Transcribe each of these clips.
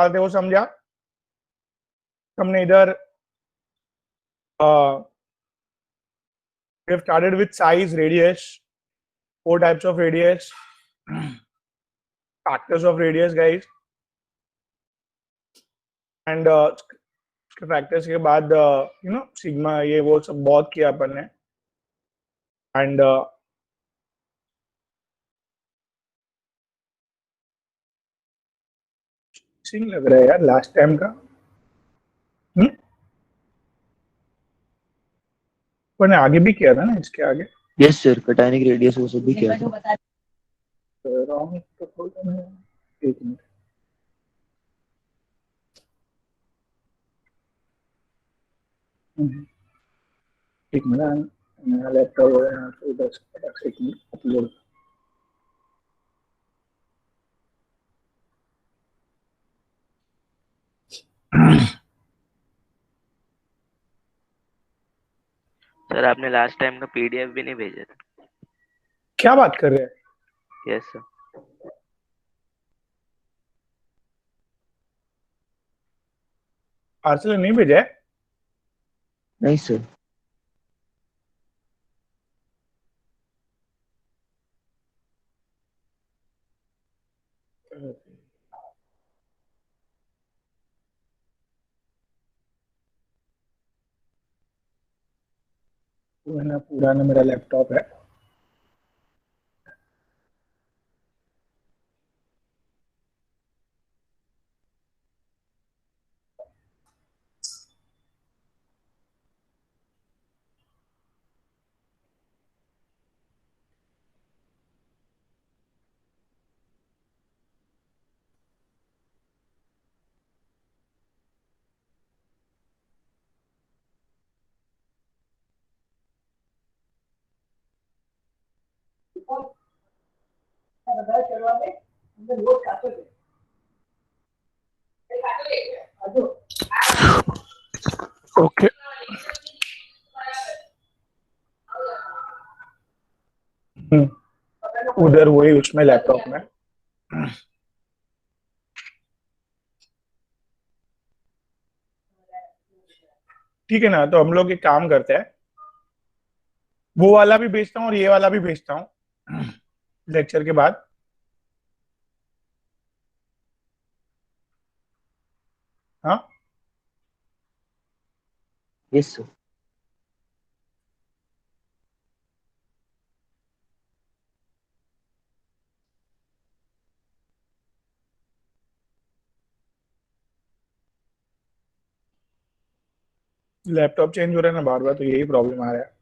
निकालते हैं वो समझा। हमने इधर we have started with size, radius, 4 types of radius, factors of radius, guys, and factors के बाद सिग्मा ये वो सब बहुत किया अपन ने। एंड सिंग लग रहा है यार लास्ट टाइम का। अपन ने आगे भी किया था ना इसके आगे। यस सर, कटानिक रेडियस वो सब भी किया था। रॉन्ग तो थोड़ा है। एक मिनट, एक मिनट, मेरा लैपटॉप है यहाँ से उधर से फटाक से अपलोड। सर आपने लास्ट टाइम का पीडीएफ भी नहीं भेजा था। क्या बात कर रहे हैं? Yes sir. पार्सल नहीं भेजा है? नहीं सर। पुराना मेरा लैपटॉप है। ओके, उधर वही उसमें लैपटॉप में। ठीक है ना, तो हम लोग एक काम करते हैं, वो वाला भी भेजता हूँ और ये वाला भी भेजता हूँ लेक्चर के बाद। हाँ यस सर। लैपटॉप चेंज हो रहा है ना बार बार, तो यही प्रॉब्लम आ रहा है।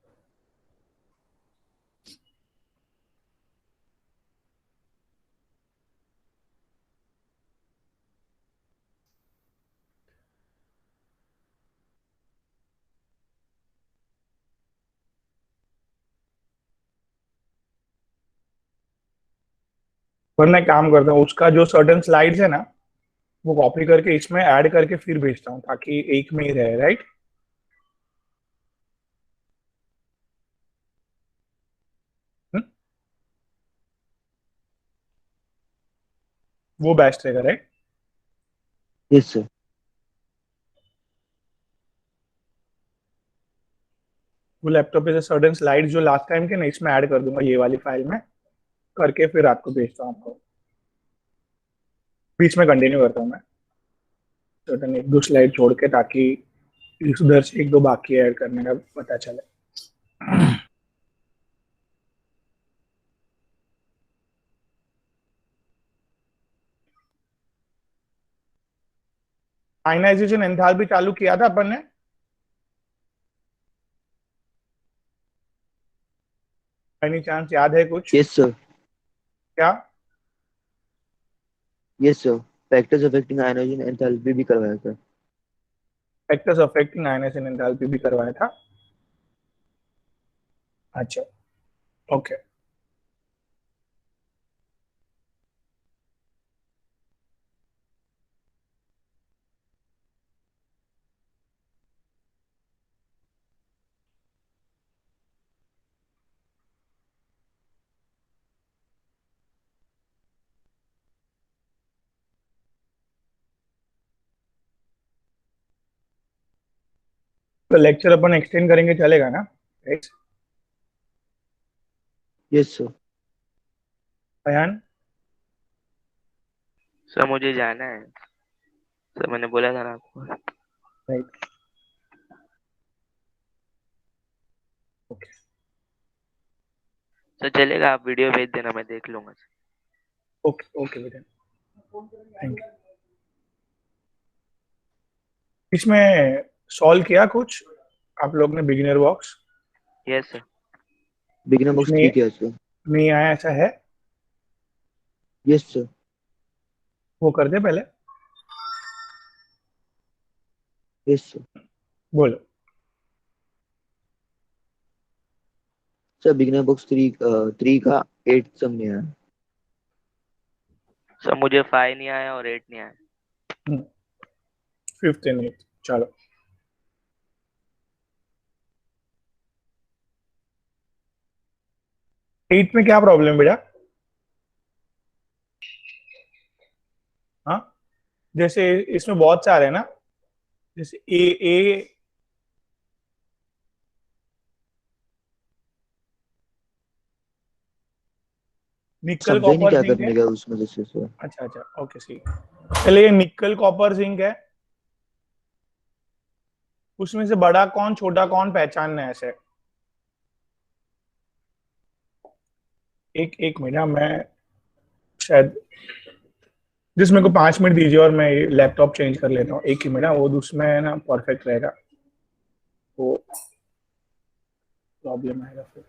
वरना एक काम करता हूँ, उसका जो सर्टेन स्लाइड्स है ना वो कॉपी करके इसमें ऐड करके फिर भेजता हूँ ताकि एक में ही रहे, राइट? वो बेस्ट रहेगा, राइट? Yes sir. वो लैपटॉप पे से सर्टेन स्लाइड्स जो लास्ट टाइम के ना इसमें ऐड कर दूंगा ये वाली फाइल में, करके फिर आपको भेजता हूँ आपको। बीच में कंटिन्यू करता हूँ मैं सर्टेन एक दो स्लाइड छोड़ के, ताकि इस उधर से एक दो बाकी ऐड करने का पता चले। आयनाइजेशन एंथैल्पी चालू किया था अपन ने। एनी चांस याद है कुछ? Yes sir. क्या? Yes sir, factors affecting ionisation enthalpy भी करवाया था। फैक्टर्स अफेक्टिंग आयनाइजेशन एंथैल्पी भी करवाया था? अच्छा, ओके। तो लेक्चर अपन एक्सटेंड करेंगे, चलेगा ना? Right? Yes sir. Ayaan? Sir मुझे जाना है। सर मैंने बोला था ना आपको। Right, okay. सर चलेगा, आप वीडियो भेज देना, मैं देख लूंगा। ओके ओके बेटा, थैंक यू। इसमें सॉल्व किया कुछ आप लोग ने beginner box? Yes sir. Beginner कुछ बॉक्स 3 किया सर। नहीं आया ऐसा है? Yes sir. वो कर दे पहले, यस सर। बोलो। सर बिगिनर बॉक्स 3 का 8 सम में है। सर मुझे 5 नहीं आया और 8 नहीं आया। फिफ्थ एंड एट, चलो। एट में क्या प्रॉब्लम बेटा? हाँ, जैसे इसमें बहुत सारे हैं ना, जैसे ए निकल समझा ही नहीं कॉपर क्या जिंक है। करने का उसमें जैसे सर। अच्छा अच्छा, ओके सी। चलिए, ये निकल कॉपर जिंक है, उसमें से बड़ा कौन छोटा कौन पहचानना है ऐसे? एक एक मिनट, हाँ, मैं शायद जिस मेरे को 5 मिनट दीजिए और मैं लैपटॉप चेंज कर लेता हूँ, एक ही मिनट, हाँ, वो उसमें है ना परफेक्ट रहेगा, वो प्रॉब्लम आएगा फिर।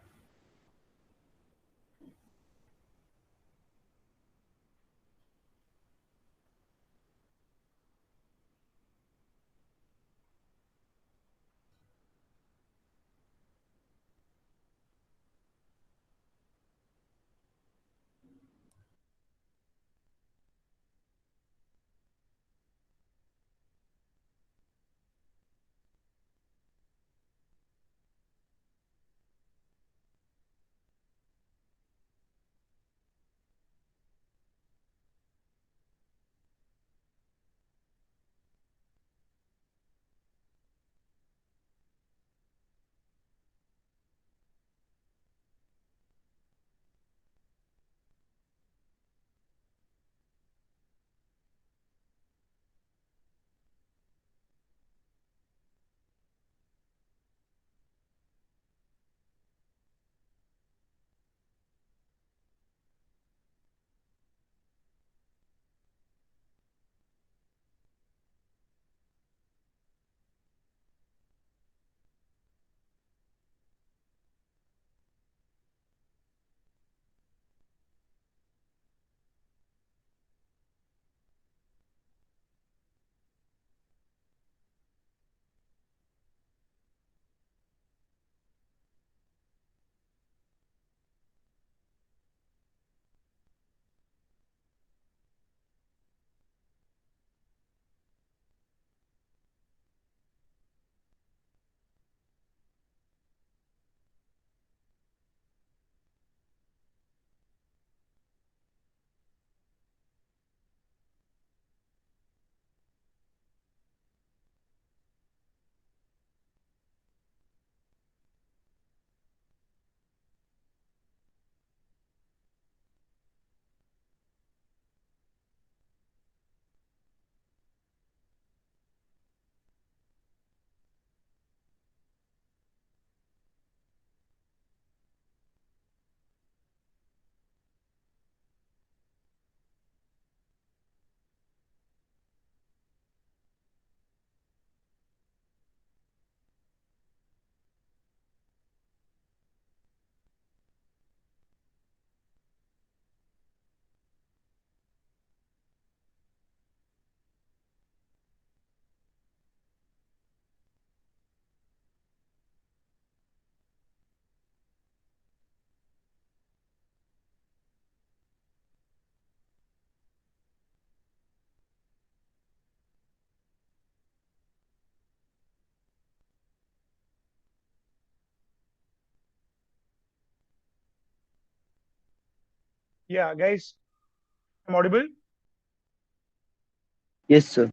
या guys, I am audible? Yes sir.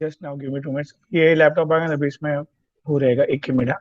Just now give me 2 minutes, ये लैपटॉप आ गया ना, अभी इसमें वो रहेगा 1 मिनट।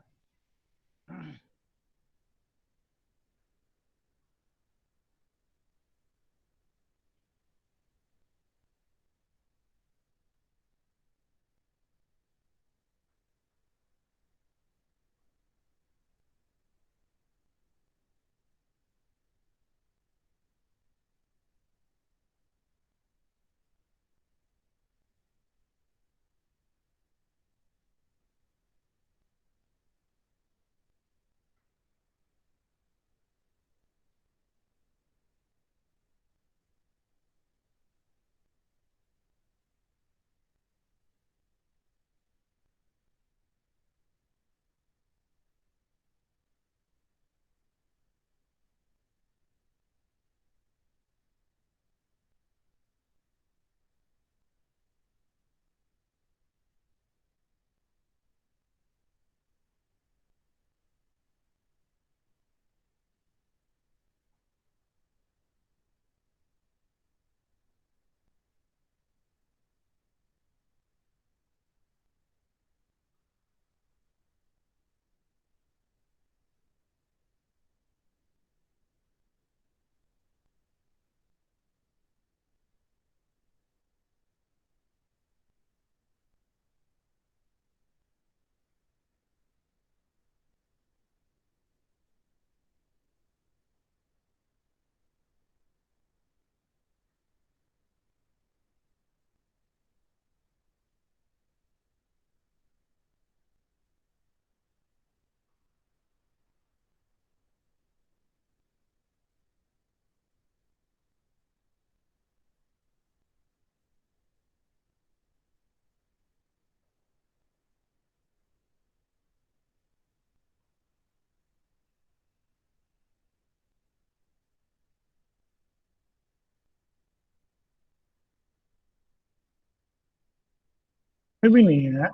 फिर भी नहीं है।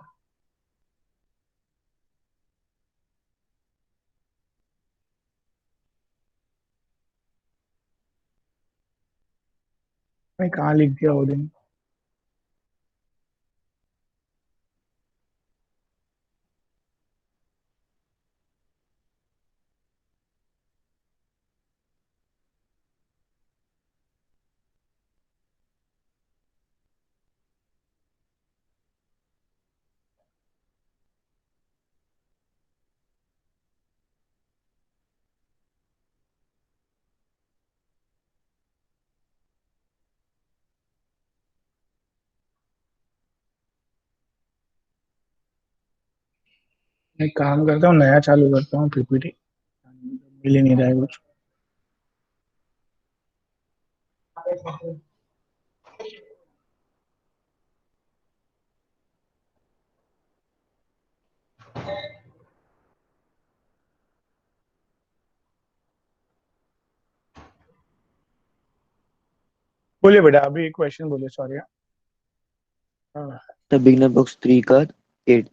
मैं कहाँ लिख दिया वो दिन। मैं काम करता हूँ, नया चालू करता हूँ पीपीटी, मिल ही नहीं रहा है कुछ। बोलिए बेटा, अभी एक क्वेश्चन बोले, सॉरी। हाँ। द बिगनर बुक्स 3 का 8।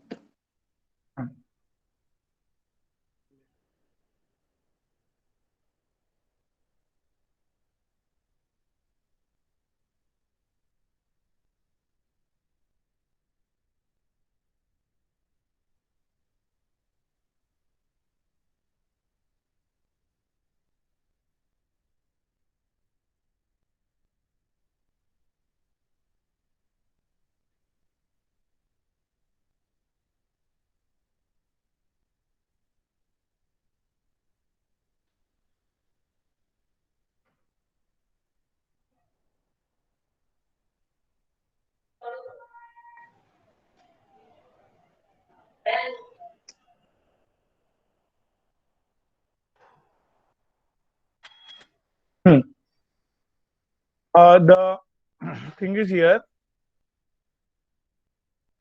The thing is here,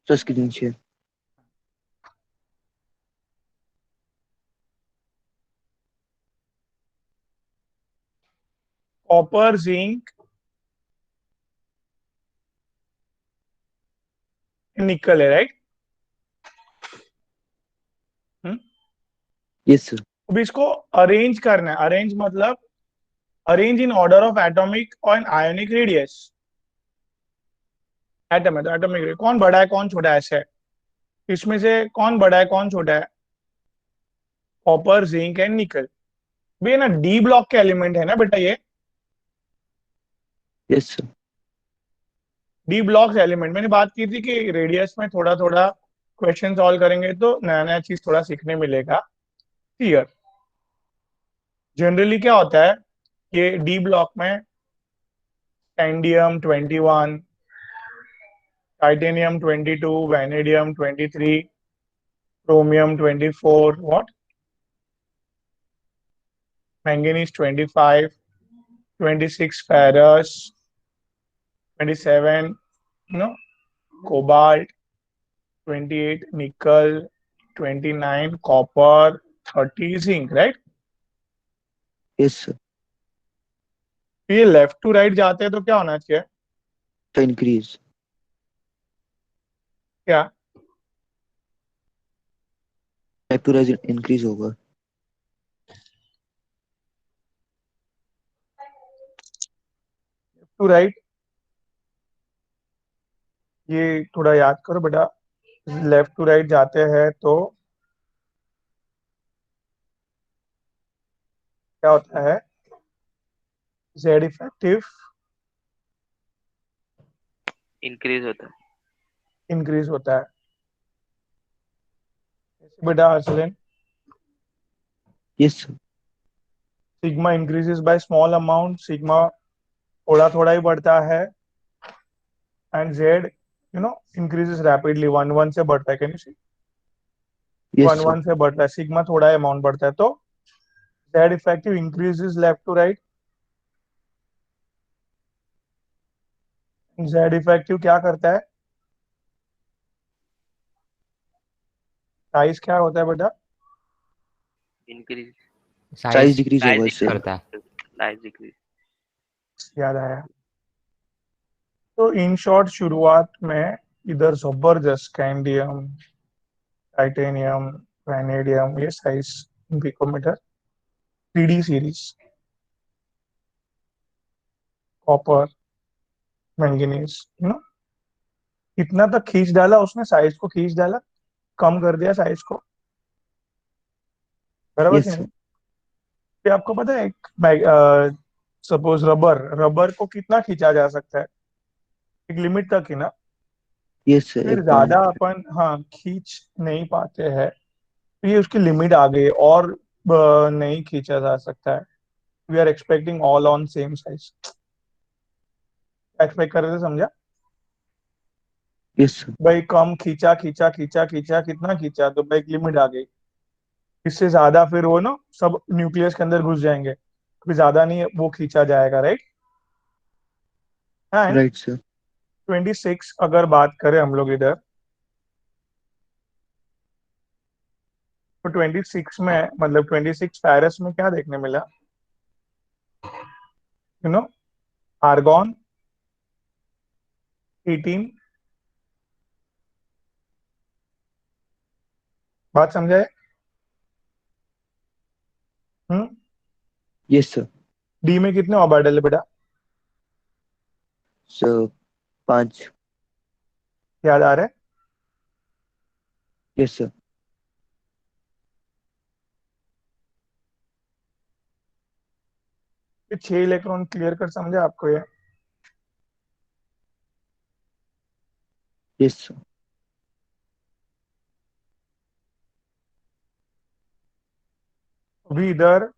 तो screen share. copper, zinc, nickel है, राइट? Yes sir. अब इसको अरेंज करना है। अरेंज मतलब arrange in order of atomic और आयोनिक रेडियस। एटम है तो एटॉमिक रेडियस, कौन बड़ा है कौन छोटा है, ऐसे है। इसमें से कौन बड़ा है कौन छोटा है? कॉपर, जिंक एंड निकल। भी ना डी ब्लॉक के एलिमेंट है ना बेटा ये। Yes sir. D block element मैंने बात की थी कि रेडियस में थोड़ा थोड़ा क्वेश्चन सॉल्व करेंगे तो नया नया चीज थोड़ा सीखने मिलेगा। क्लियर। जनरली क्या होता है, ये डी ब्लॉक में scandium 21, titanium 22, vanadium 23, chromium 24, what, manganese 25, 26 ferrous, 27 no cobalt, 28 nickel, 29 copper, 30 zinc, right. Yes sir. ये लेफ्ट टू राइट जाते हैं तो क्या होना चाहिए? तो इंक्रीज। क्या? फैक्टराइज इंक्रीज होगा। टू राइट, ये थोड़ा याद करो बेटा। लेफ्ट टू राइट जाते हैं तो क्या होता है? जेड इफेक्टिव इंक्रीज होता है। इंक्रीज होता है। ऐसे बेटा Arsalan, yes sir. Sigma increases by small amount, sigma थोड़ा थोड़ा ही बढ़ता है, and Z increases rapidly, one one से बढ़ता है। Can you see? Yes one sir. One से बढ़ता है, सिग्मा थोड़ा अमाउंट बढ़ता है, तो Z effective increases left to right. Z effective क्या करता है? साइज क्या होता है बेटा? Increase. Size size decrease size होगा इससे। करता है। Size decrease. याद आया। तो इन शॉर्ट शुरुआत में इधर जबरदस्त कैंडियम, टाइटेनियम, वैनेडियम, ये size picometre, 3D series, copper, manganese, इतना तक खींच डाला उसने, साइज को खींच डाला, कम कर दिया साइज को, बराबर कि यस नहीं? सर। फिर आपको पता है एक सपोज रबर, रबर को कितना खींचा जा सकता है? एक लिमिट तक ही ना। Yes sir. फिर एक ज्यादा पॉइंट। अपन हाँ खींच नहीं पाते हैं, तो ये उसकी लिमिट आ गई और नहीं खींचा जा सकता है। We are expecting all on same size. Expect कर रहे थे, समझा? Yes sir. भाई कम खींचा खींचा खींचा खींचा, कितना खींचा तो भाई एक लिमिट आ गई। इससे ज्यादा फिर वो ना सब न्यूक्लियस के अंदर घुस जाएंगे, फिर ज्यादा नहीं वो खींचा जाएगा, राइट। And right sir. 26 अगर बात करें हम लोग इधर, तो 26 में मतलब 26 फेरस में क्या देखने मिला? यू नो आर्गॉन 18, बात समझे? हम्म। Yes sir. डी में कितने ऑर्बिटल है बेटा? सर 5। याद आ रहा है? Yes sir. ये 6 इलेक्ट्रॉन क्लियर कर, समझा आपको ये? Yes sir. अभी इधर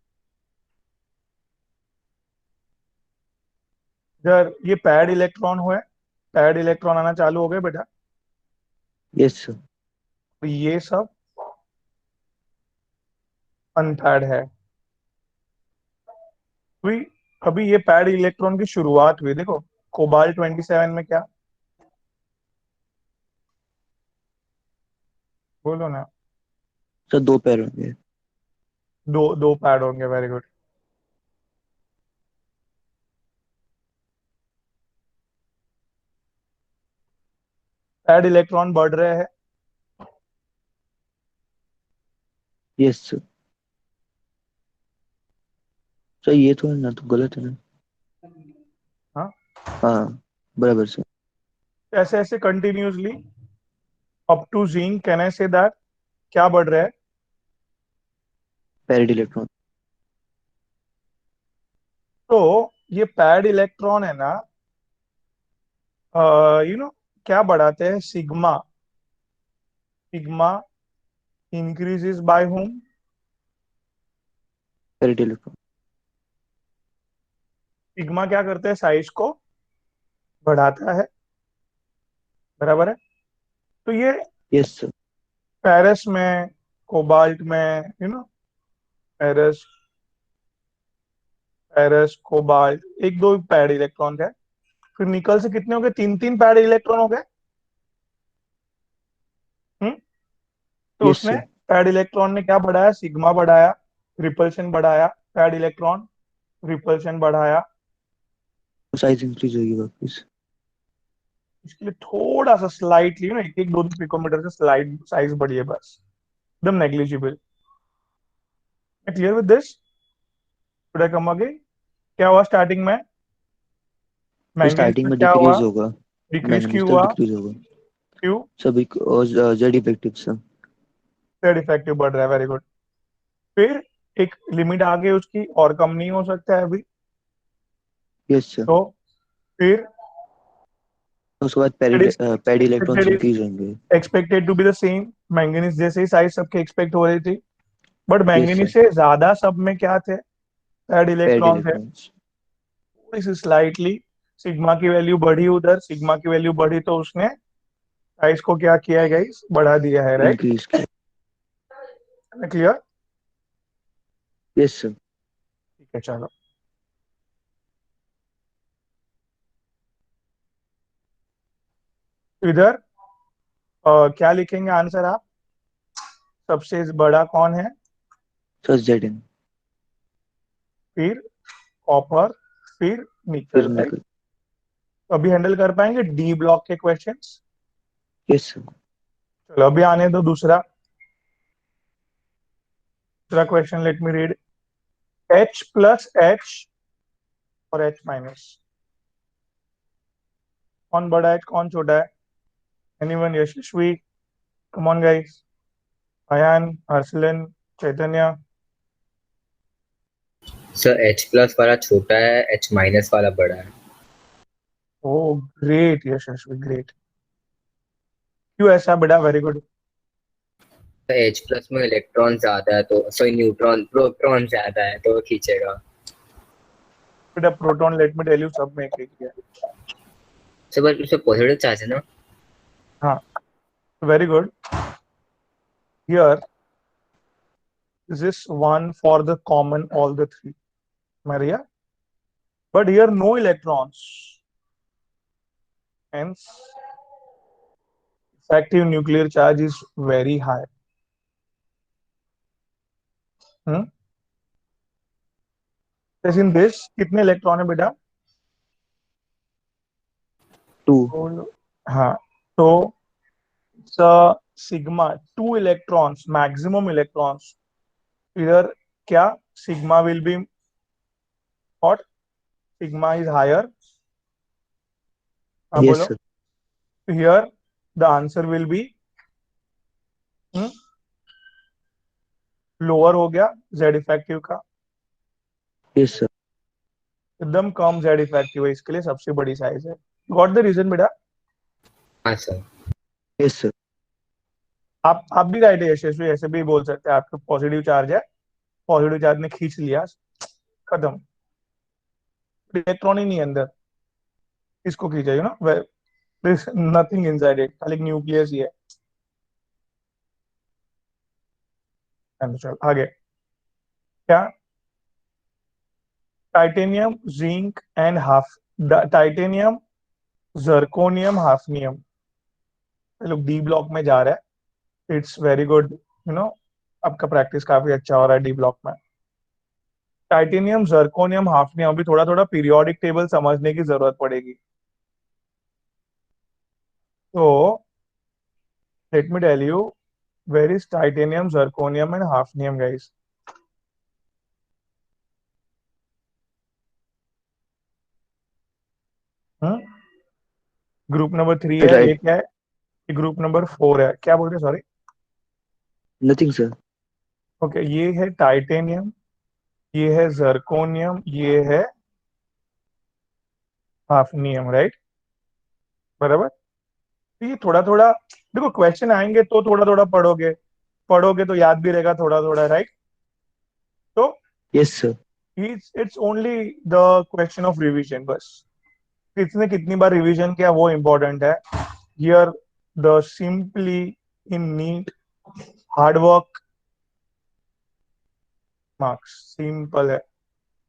इधर ये पैड इलेक्ट्रॉन हुए, पैड इलेक्ट्रॉन आना चालू हो गए बेटा। Yes sir. तो ये सब अनपैड है। अभी अभी ये पैड इलेक्ट्रॉन की शुरुआत हुई, देखो कोबाल्ट 27 में क्या, बोलो ना। सर 2 पैर होंगे। दो दो पैड होंगे, वेरी गुड। पैड इलेक्ट्रॉन बढ़ रहे हैं। Yes sir. सर ये तो है ना, तो गलत है ना। हाँ, हाँ बराबर सर। ऐसे ऐसे continuously up to zinc, can I say that? क्या बढ़ रहा है? Paired electron. तो ये पैड इलेक्ट्रॉन है ना, क्या बढ़ाते हैं? Sigma. Sigma increases by whom? Paired electron. Sigma क्या करते हैं? साइज को बढ़ाता है, बराबर है। तो ये यस सर। पेरिस में, कोबाल्ट में, पेरिस, पेरिस कोबाल्ट, एक दो पैड इलेक्ट्रॉन है। फिर निकल से कितने हो गए? तीन तीन पैड इलेक्ट्रॉन हो गए। हम्म तो यस उसने सर। पैड इलेक्ट्रॉन ने क्या बढ़ाया? सिग्मा बढ़ाया, रिपल्शन बढ़ाया। पैड इलेक्ट्रॉन रिपल्शन बढ़ाया। साइज इंक्रीज होगी वापस। इसके लिए थोड़ा सा स्लाइटली ना, एक एक दो दो पिकोमीटर से स्लाइड साइज बढ़ी है बस, एकदम negligible. Clear with this? Should I come again? क्या हुआ स्टार्टिंग में? तो मैंगनीज स्टार्टिंग में में क्या हुआ? डिक्रीज होगा। डिक्रीज क्यों मैंगनीज तक हुआ? डिक्रीज होगा। क्यों? सभी Z effective sir. Third effective बढ़ रहा है, वेरी गुड। फिर एक लिमिट आ गई उसकी, और कम नहीं हो सकता है अभी। Yes sir. तो फिर उसके बाद पैड इलेक्ट्रॉन्स एक्सपेक्टेड इंक्रीज होंगे। Expected to be the same. Manganese जैसे ही साइज सबके एक्सपेक्ट हो रही थी, बट यस मैंगनीज सर। से ज्यादा सब में क्या थे? पैड पैड इलेक्ट्रॉन थे। इलेक्ट्रॉन्स। थोड़ी सी स्लाइटली सिग्मा की वैल्यू बढ़ी, उधर सिग्मा की वैल्यू बढ़ी, तो उसने साइज को क्या किया है गाइस? बढ़ा दिया है, राइट? इंक्रीज किया। क्लियर? Yes sir. ठीक है, चलो। इधर क्या लिखेंगे आंसर आप? सबसे बड़ा कौन है? सर जेड इन। फिर कॉपर, फिर फिर निकल, राइट? निकल। अभी हैंडल कर पाएंगे डी ब्लॉक के क्वेश्चंस? Yes sir. चलो अभी आने दो दूसरा। दूसरा question, let me read. H plus H और H माइनस, कौन बड़ा है कौन छोटा है? Anyone? Yashasvi, come on guys. Ayaan, Harshalan, Chaitanya. Sir H plus वाला छोटा है, एच माइनस वाला बड़ा है। Oh great Yashasvi, great. क्यों ऐसा बेटा? Very good. तो एच प्लस में इलेक्ट्रॉन ज्यादा है, तो सॉरी न्यूट्रॉन प्रोटॉन ज्यादा है तो वो खींचेगा। बेटा proton, let me tell you, सब में एक एक है। सर बट उसमें पॉजिटिव चार्ज है ना। हाँ, very good. Here this one for the common all the three, Maria. But here no electrons. Hence, effective nuclear charge is very high. Hmm? As in this, कितने electron है बेटा? 2। हाँ, तो sigma 2 electrons, maximum electrons. इधर क्या? Sigma will be what? Sigma is higher. हाँ yes बोलो। Sir. Here the answer will be lower हो गया Z इफेक्टिव का, यस सर। एकदम कम जेड इफेक्टिव है, इसके लिए सबसे बड़ी साइज है। गॉट द रीजन बेटा? हाँ सर। Yes sir. आप भी राइट है यशस्वी, ऐसे भी बोल सकते हैं। आपके पॉजिटिव चार्ज है, पॉजिटिव चार्ज ने खींच लिया, खत्म। इलेक्ट्रॉन ही नहीं है अंदर, इसको खींचा, ना नथिंग इनसाइड इट, खाली न्यूक्लियस ही है। चल आगे। क्या? Titanium, zinc and half, titanium, zirconium, hafnium. लोग डी ब्लॉक में जा रहा है, इट्स वेरी गुड। आपका प्रैक्टिस काफी अच्छा हो रहा है डी ब्लॉक में। टाइटेनियम, जर्कोनियम, हाफनियम, अभी थोड़ा थोड़ा पीरियोडिक टेबल समझने की जरूरत पड़ेगी। तो let me tell you, where is titanium, zirconium and hafnium guys? Group number 3 है, ये राइट। क्या है? ग्रुप नंबर 4 है, क्या बोल रहे, सॉरी। Nothing sir. ओके, ये है टाइटेनियम, ये है जर्कोनियम, ये है हाफनियम, राइट, बराबर। तो ये थोड़ा थोड़ा देखो, क्वेश्चन आएंगे तो थोड़ा थोड़ा पढ़ोगे, पढ़ोगे तो याद भी रहेगा थोड़ा थोड़ा, राइट। तो yes sir. It's only the question of revision, बस किसने कितनी बार रिवीजन किया वो इम्पोर्टेंट है। Here the simply in NEET hard work marks, simple है,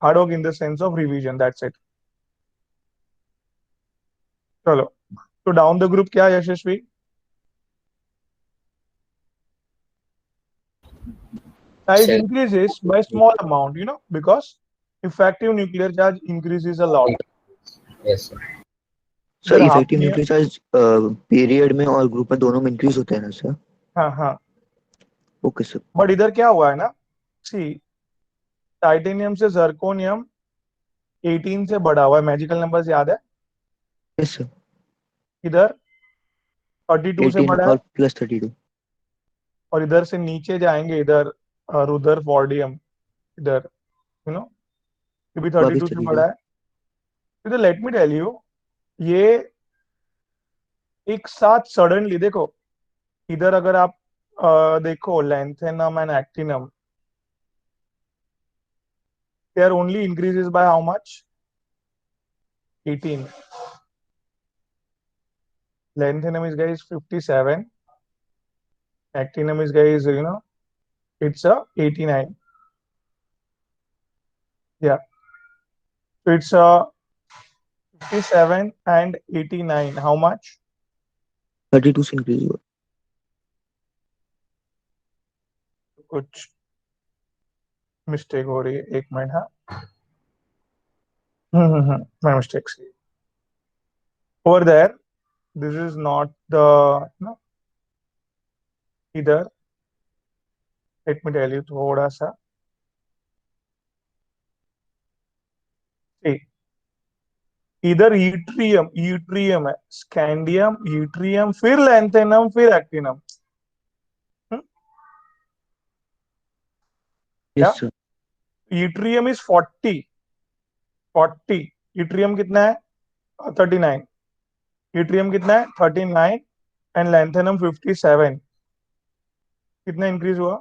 hard work in the sense of revision, that's it. चलो, तो डाउन द ग्रुप क्या है, Yashasvi? Size Shell. increases by small amount, because effective nuclear charge increases a lot. Yes sir. Sir इधर effective hafnium, nuclear charge period में और group में दोनों में इंक्रीज होते हैं ना सर? हाँ हाँ, ओके सर। बट इधर क्या हुआ है ना, सी, टाइटेनियम से जर्कोनियम 18 से बढ़ा हुआ है, मैजिकल नंबर्स याद है, यस सर। इधर 32 से 18 बढ़ा है, और प्लस 32। और इधर से नीचे जाएंगे इधर रुदरफोर्डियम, इधर यू नो ये भी वापिस 32 से 32। बढ़ा है। इधर लेट मी टेल यू, ये एक साथ सडनली देखो, इधर अगर आप देखो lanthanum and actinium, they are only increases by how much? 18. Lanthanum is guys 57. Actinum is guys, it's a 89. Yeah. So it's a 57 and 89. How much? 32 से इंक्रीज हुआ। कुछ मिस्टेक हो रही है, एक मिनट, हाँ। My mistake. Over there, this is not the, इधर let me tell you थोड़ा सा, see, इधर यूट्रियम, यूट्रियम है, स्कैंडियम, यूट्रियम, फिर लैंथेनम, फिर एक्टिनम। क्या? Yes sir. Yttrium is 40, yttrium कितना है? 39, यूट्रियम कितना है? 39, एंड लैंथेनम 57। कितना इंक्रीज हुआ,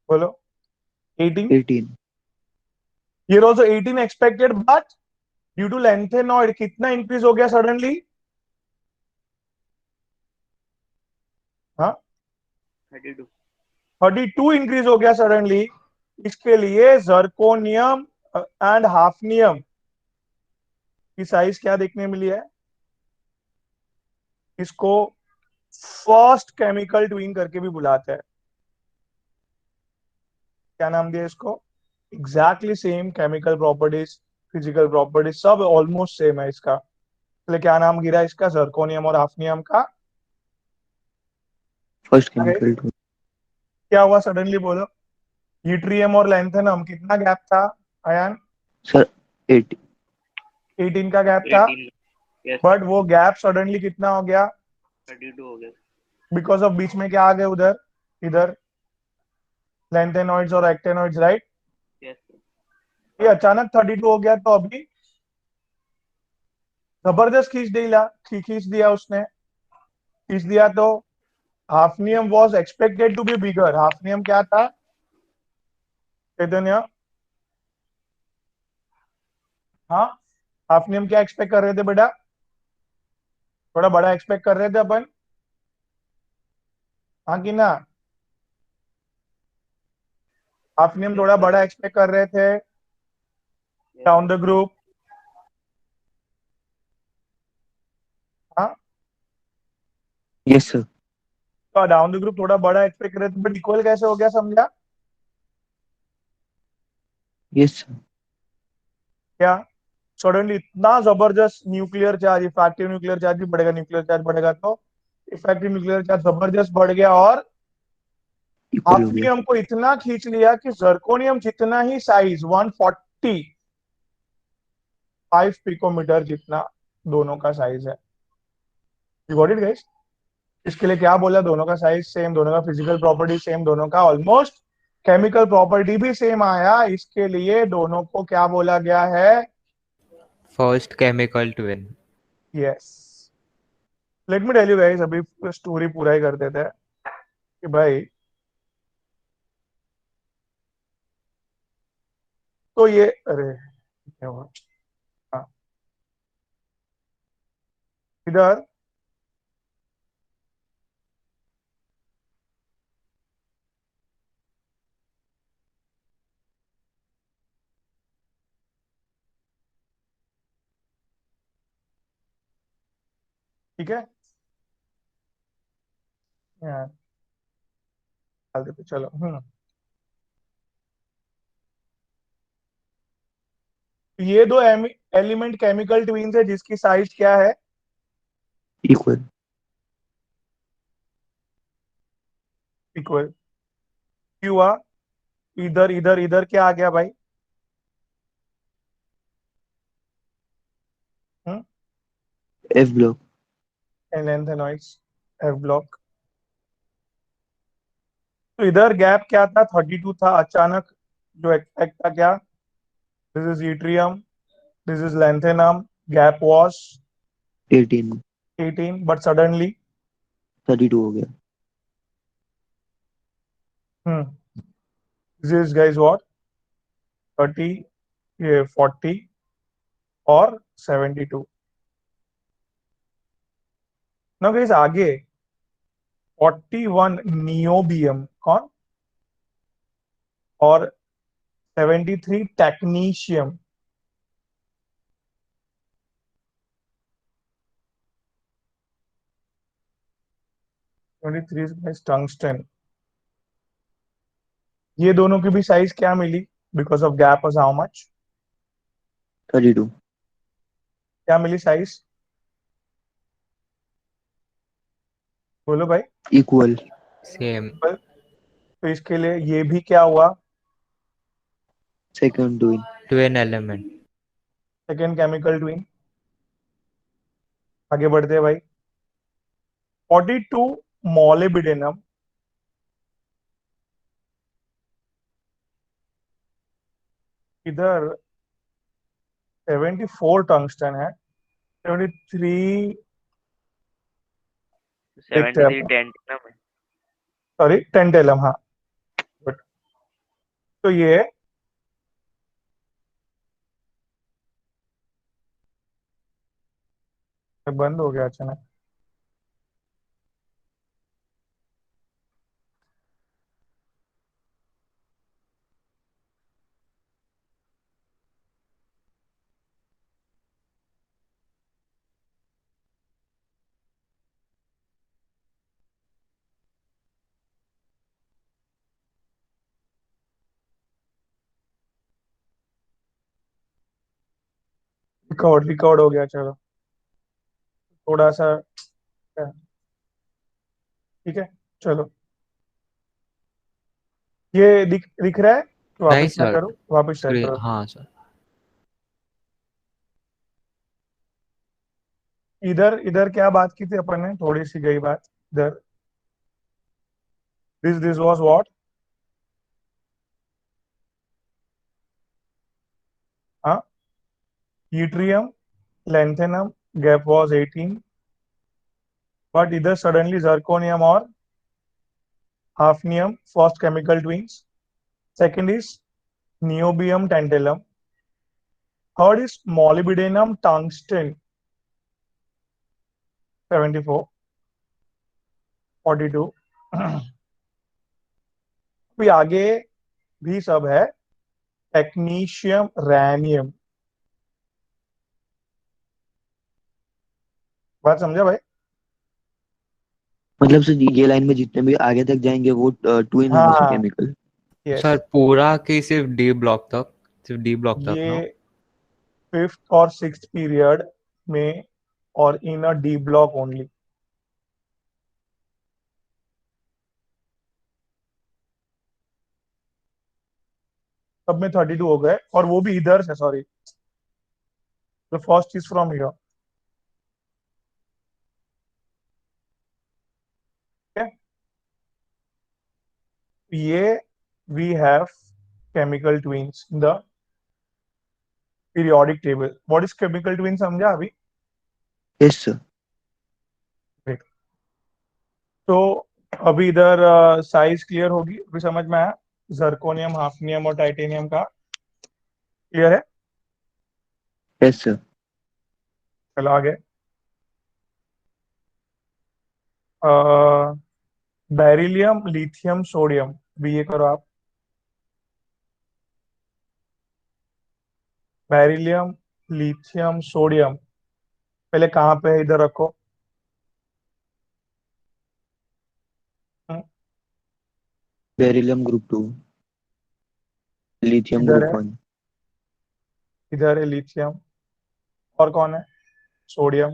बोलो? 18। 18। Here also 18 expected, but due to lengthenoid कितना इंक्रीज हो गया सडनली? हाँ, 32। 32 इंक्रीज हो गया सडनली। इसके लिए जर्कोनियम एंड हाफनियम की साइज क्या देखने मिली है? इसको फर्स्ट केमिकल ट्विन करके भी बुलाते हैं। क्या नाम दिया इसको? Exactly same chemical properties, physical properties सब ऑलमोस्ट सेम है इसका, इसलिए क्या नाम गिरा इसका? जर्कोनियम और हाफनियम का। First chemical two. क्या हुआ सडनली, बोलो? यूट्रियम और लैंथेनम कितना गैप था अयान? सर 80। 18 का गैप था, 18। यस। बट वो गैप सडनली कितना हो गया? 32 हो गया। बिकॉज ऑफ बीच में क्या आ गए उधर, इधर लैंथेनॉइड्स और एक्टेनॉइड्स, राइट। यस। ये अचानक 32 हो गया, तो अभी जबरदस्त खींच दिया उसने, खींच दिया तो hafnium was expected to be bigger. Hafnium क्या था चैतन्य? हाँ, हाफनियम क्या एक्सपेक्ट कर रहे थे बेटा? थोड़ा बड़ा एक्सपेक्ट कर रहे थे अपन, हाँ कि ना? हाफनियम थोड़ा बड़ा एक्सपेक्ट कर रहे थे डाउन द ग्रुप, हाँ। Yes sir. तो डाउन द ग्रुप थोड़ा बड़ा एक्सपेक्ट कर रहे थे, बट इक्वल कैसे हो गया, समझा यस सर। क्या? सडनली इतना जबरदस्त nuclear charge, effective nuclear charge भी बढ़ेगा, न्यूक्लियर चार्ज बढ़ेगा तो इफेक्टिव न्यूक्लियर चार्ज जबरदस्त बढ़ गया, और इक्वल हो गया। हाफनियम को इतना खींच लिया कि जर्कोनियम जितना ही साइज 145 पिकोमीटर जितना दोनों का साइज है। You got it guys? इसके लिए क्या बोला, दोनों का साइज सेम, दोनों का फिजिकल प्रॉपर्टी सेम, दोनों का ऑलमोस्ट केमिकल प्रॉपर्टी भी सेम आया, इसके लिए दोनों को क्या बोला गया है? First chemical twin. Yes. Let me tell you guys, अभी स्टोरी पूरा ही कर देते हैं कि भाई, तो ये, अरे क्या हुआ? हाँ, इधर ठीक है, यहाँ डाल देते, चलो। ये दो एलिमेंट केमिकल ट्विन्स है जिसकी साइज क्या है? इक्वल। इक्वल। क्यों हुआ? इधर इधर इधर क्या आ गया भाई? F block. Lanthanoids, F block. तो इधर गैप क्या था? 32 था। अचानक जो एक्सपेक्ट था क्या? This is yttrium, this is lanthanum, gap was 18। 18, but suddenly 32 हो गया। this is guys what? 30, ये 40 और 72। ना guys आगे 41 नियोबियम, कौन? और 73 टेक्नीशियम। टंगस्टन। ये दोनों की भी साइज क्या मिली? Because of gap was how much? 32। क्या मिली साइज? बोलो भाई। इक्वल। सेम। तो इसके लिए ये भी क्या हुआ? Second twin. Twin element. Second chemical twin. आगे बढ़ते हैं भाई। 42 मोलिब्डेनम, इधर 74 टंगस्टन है। 73 देखते हैं 73 अपन। टेंटिनम है। सॉरी, टेंटेलम, हाँ। Good. तो ये बंद हो गया अचानक। रिकॉर्ड हो गया, चलो। थोड़ा सा, ठीक है, चलो। ये दिख रहा है कि नहीं वापस क्या सर, करूं? वापस ट्राई स्क्रीन, करो। हाँ सर। इधर इधर क्या बात की थी अपन ने? थोड़ी सी गई बात इधर। This was what? हाँ, yttrium, lanthanum, gap was 18, but इधर suddenly zirconium और hafnium, first chemical twins. Second is niobium, tantalum. Third is molybdenum, tungsten, 74, 42. भी आगे भी सब है। टेक्नीशियम, रैनियम। बात समझा भाई? मतलब सर ये लाइन में जितने भी आगे तक जाएंगे वो ट्विन होंगे सर हाँ, केमिकल। यस। सर पूरा की सिर्फ डी ब्लॉक तक, सिर्फ डी ब्लॉक तक ये ना? फिफ्थ और सिक्स्थ पीरियड में, और इन अ डी ब्लॉक ओनली। सब में 32 हो गए, और वो भी इधर से, sorry, the first is from here. ये we have chemical twins in the periodic table. What is chemical twin समझा अभी? Yes, sir. Great. तो अभी इधर साइज क्लियर होगी, अभी समझ में आया जर्कोनियम, हाफनियम और टाइटेनियम का? क्लियर है? Yes, sir. चलो आगे। बेरिलियम, लिथियम, सोडियम, भी ये करो आप। बेरिलियम, लिथियम, सोडियम पहले कहाँ पे है इधर रखो। Beryllium group 2, lithium इधर group है, 1. इधर है लिथियम, और कौन है? सोडियम।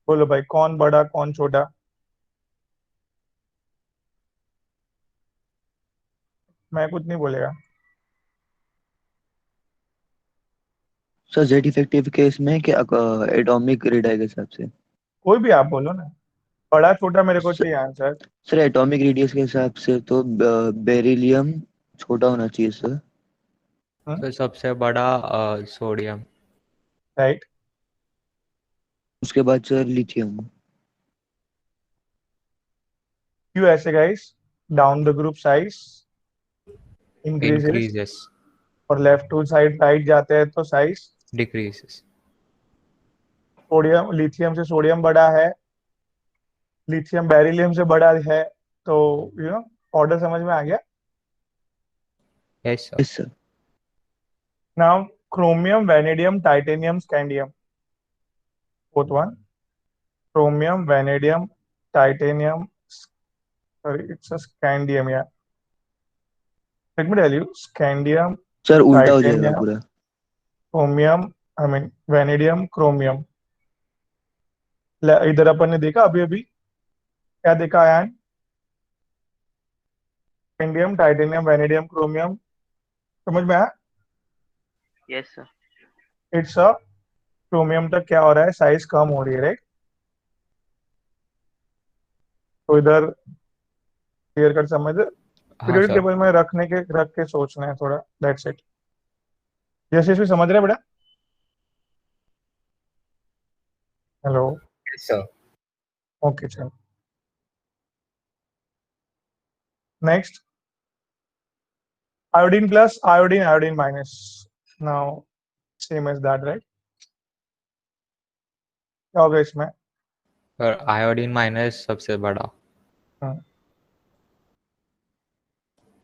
बोलो भाई, कौन बड़ा कौन छोटा? मैं कुछ नहीं बोलेगा। सर जेड इफेक्टिव केस में क्या एटॉमिक रेडियस के हिसाब से? कोई भी आप बोलो ना, बड़ा छोटा मेरे को चाहिए आंसर। सर एटॉमिक रेडियस के हिसाब से तो बेरिलियम छोटा होना चाहिए सर। तो सबसे बड़ा सोडियम। राइट। उसके बाद सर लिथियम। क्यों ऐसे guys? Down the group size increases increases, और लेफ्ट टू साइड राइट जाते हैं तो साइज डिक्रीजेस। सोडियम, लिथियम से सोडियम बड़ा है, लिथियम बेरिलियम से बड़ा है, तो ऑर्डर समझ में आ गया। Yes sir. Yes sir. Now chromium, vanadium, titanium, scandium, fourth one. Chromium, vanadium, titanium, sorry, it's a scandium, yeah. Let me tell you, scandium, sir उल्टा हो जाएगा titanium, पूरा। chromium, I mean vanadium, chromium। इधर अपन ने देखा अभी अभी, क्या देखा ion? Scandium, titanium, vanadium, chromium, समझ में आया? Yes sir. It's a chromium तक क्या हो रहा है, साइज कम हो रही है, राइट? तो इधर क्लियर कर समझ, हाँ पीरियड सर। टेबल में रख के सोचना है थोड़ा, दैट्स इट। यस समझ रहे हैं बेटा? हेलो? Yes sir. ओके चलो next. iodine plus, iodine, iodine minus, now same as that, right? क्या होगा इसमें? और आयोडीन माइनस सबसे बड़ा, हाँ,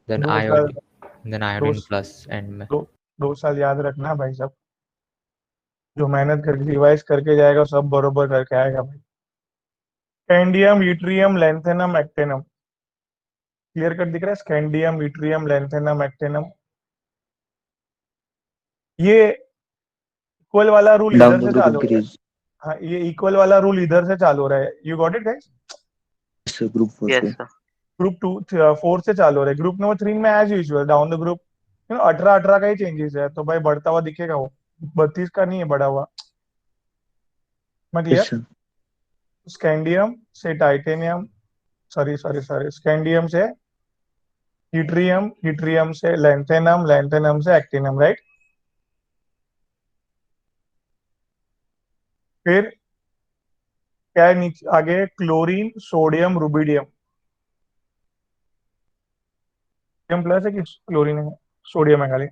देन 2 साल, आयोडीन, देन दो आयोडीन प्लस एंड में। दो 2 साल याद रखना भाई सब, जो मेहनत करके रिवाइज करके जाएगा सब बरोबर करके आएगा भाई। Scandium, yttrium, lanthanum, actinium, clear cut दिख रहा है? स्कैंडियम, यूट्रियम, लैंथेनम, एक्टेनम, ये इक्वल वाला रूल डाउन इधर द से ग्रुप चालू हो रहा है। इंक्रीज। हाँ, ये इक्वल वाला रूल इधर से चालू हो रहा है। You got it guys? Sir group 4 yes से। सर। ग्रुप 4 से चालू हो रहा है, ग्रुप नंबर 3 में as usual down the group 18 का ही चेंजेस है, तो भाई बढ़ता हुआ दिखेगा वो, 32 का नहीं है बढ़ा हुआ। मैं यस क्लियर? सर। स्कैंडियम से titanium, sorry sorry sorry, scandium से यूट्रियम, यूट्रियम से लैंथेनम, लैंथेनम से एक्टिनम, राइट? फिर क्या है नीचे आगे? Chlorine, sodium, rubidium, sodium plus है कि क्लोरीन है? सोडियम है खाली।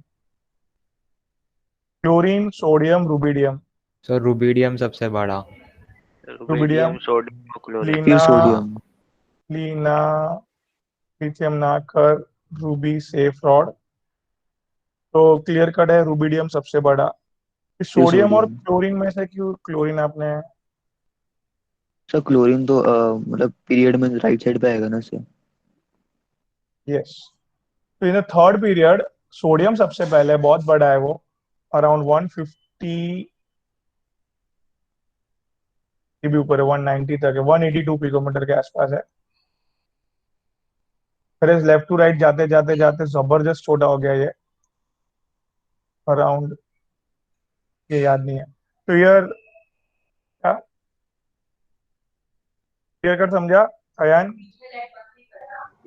Chlorine, sodium, rubidium, so rubidium सबसे बड़ा। Rubidium, rubidium, sodium, chlorine. फिर लीना, सोडियम। लीना, लिथियम नाकर, रूबी, सेफ रॉड, तो क्लियर कट है रुबिडियम सबसे बड़ा। इस फिर सोडियम और सोडियम। क्लोरीन में से क्यों क्लोरीन आपने? सर क्लोरीन तो मतलब पीरियड में राइट साइड पे आएगा ना सर। यस। तो इन थर्ड पीरियड सोडियम सबसे पहले, बहुत बड़ा है वो, अराउंड 150 के भी ऊपर है, 190 तक है, 182 पिकोमीटर के आसपास है। फिर लेफ्ट टू राइट जाते जाते जाते जबरदस्त छोटा हो गया ये, अराउंड, ये याद नहीं है। तो यार क्लियर कर समझा Ayaan?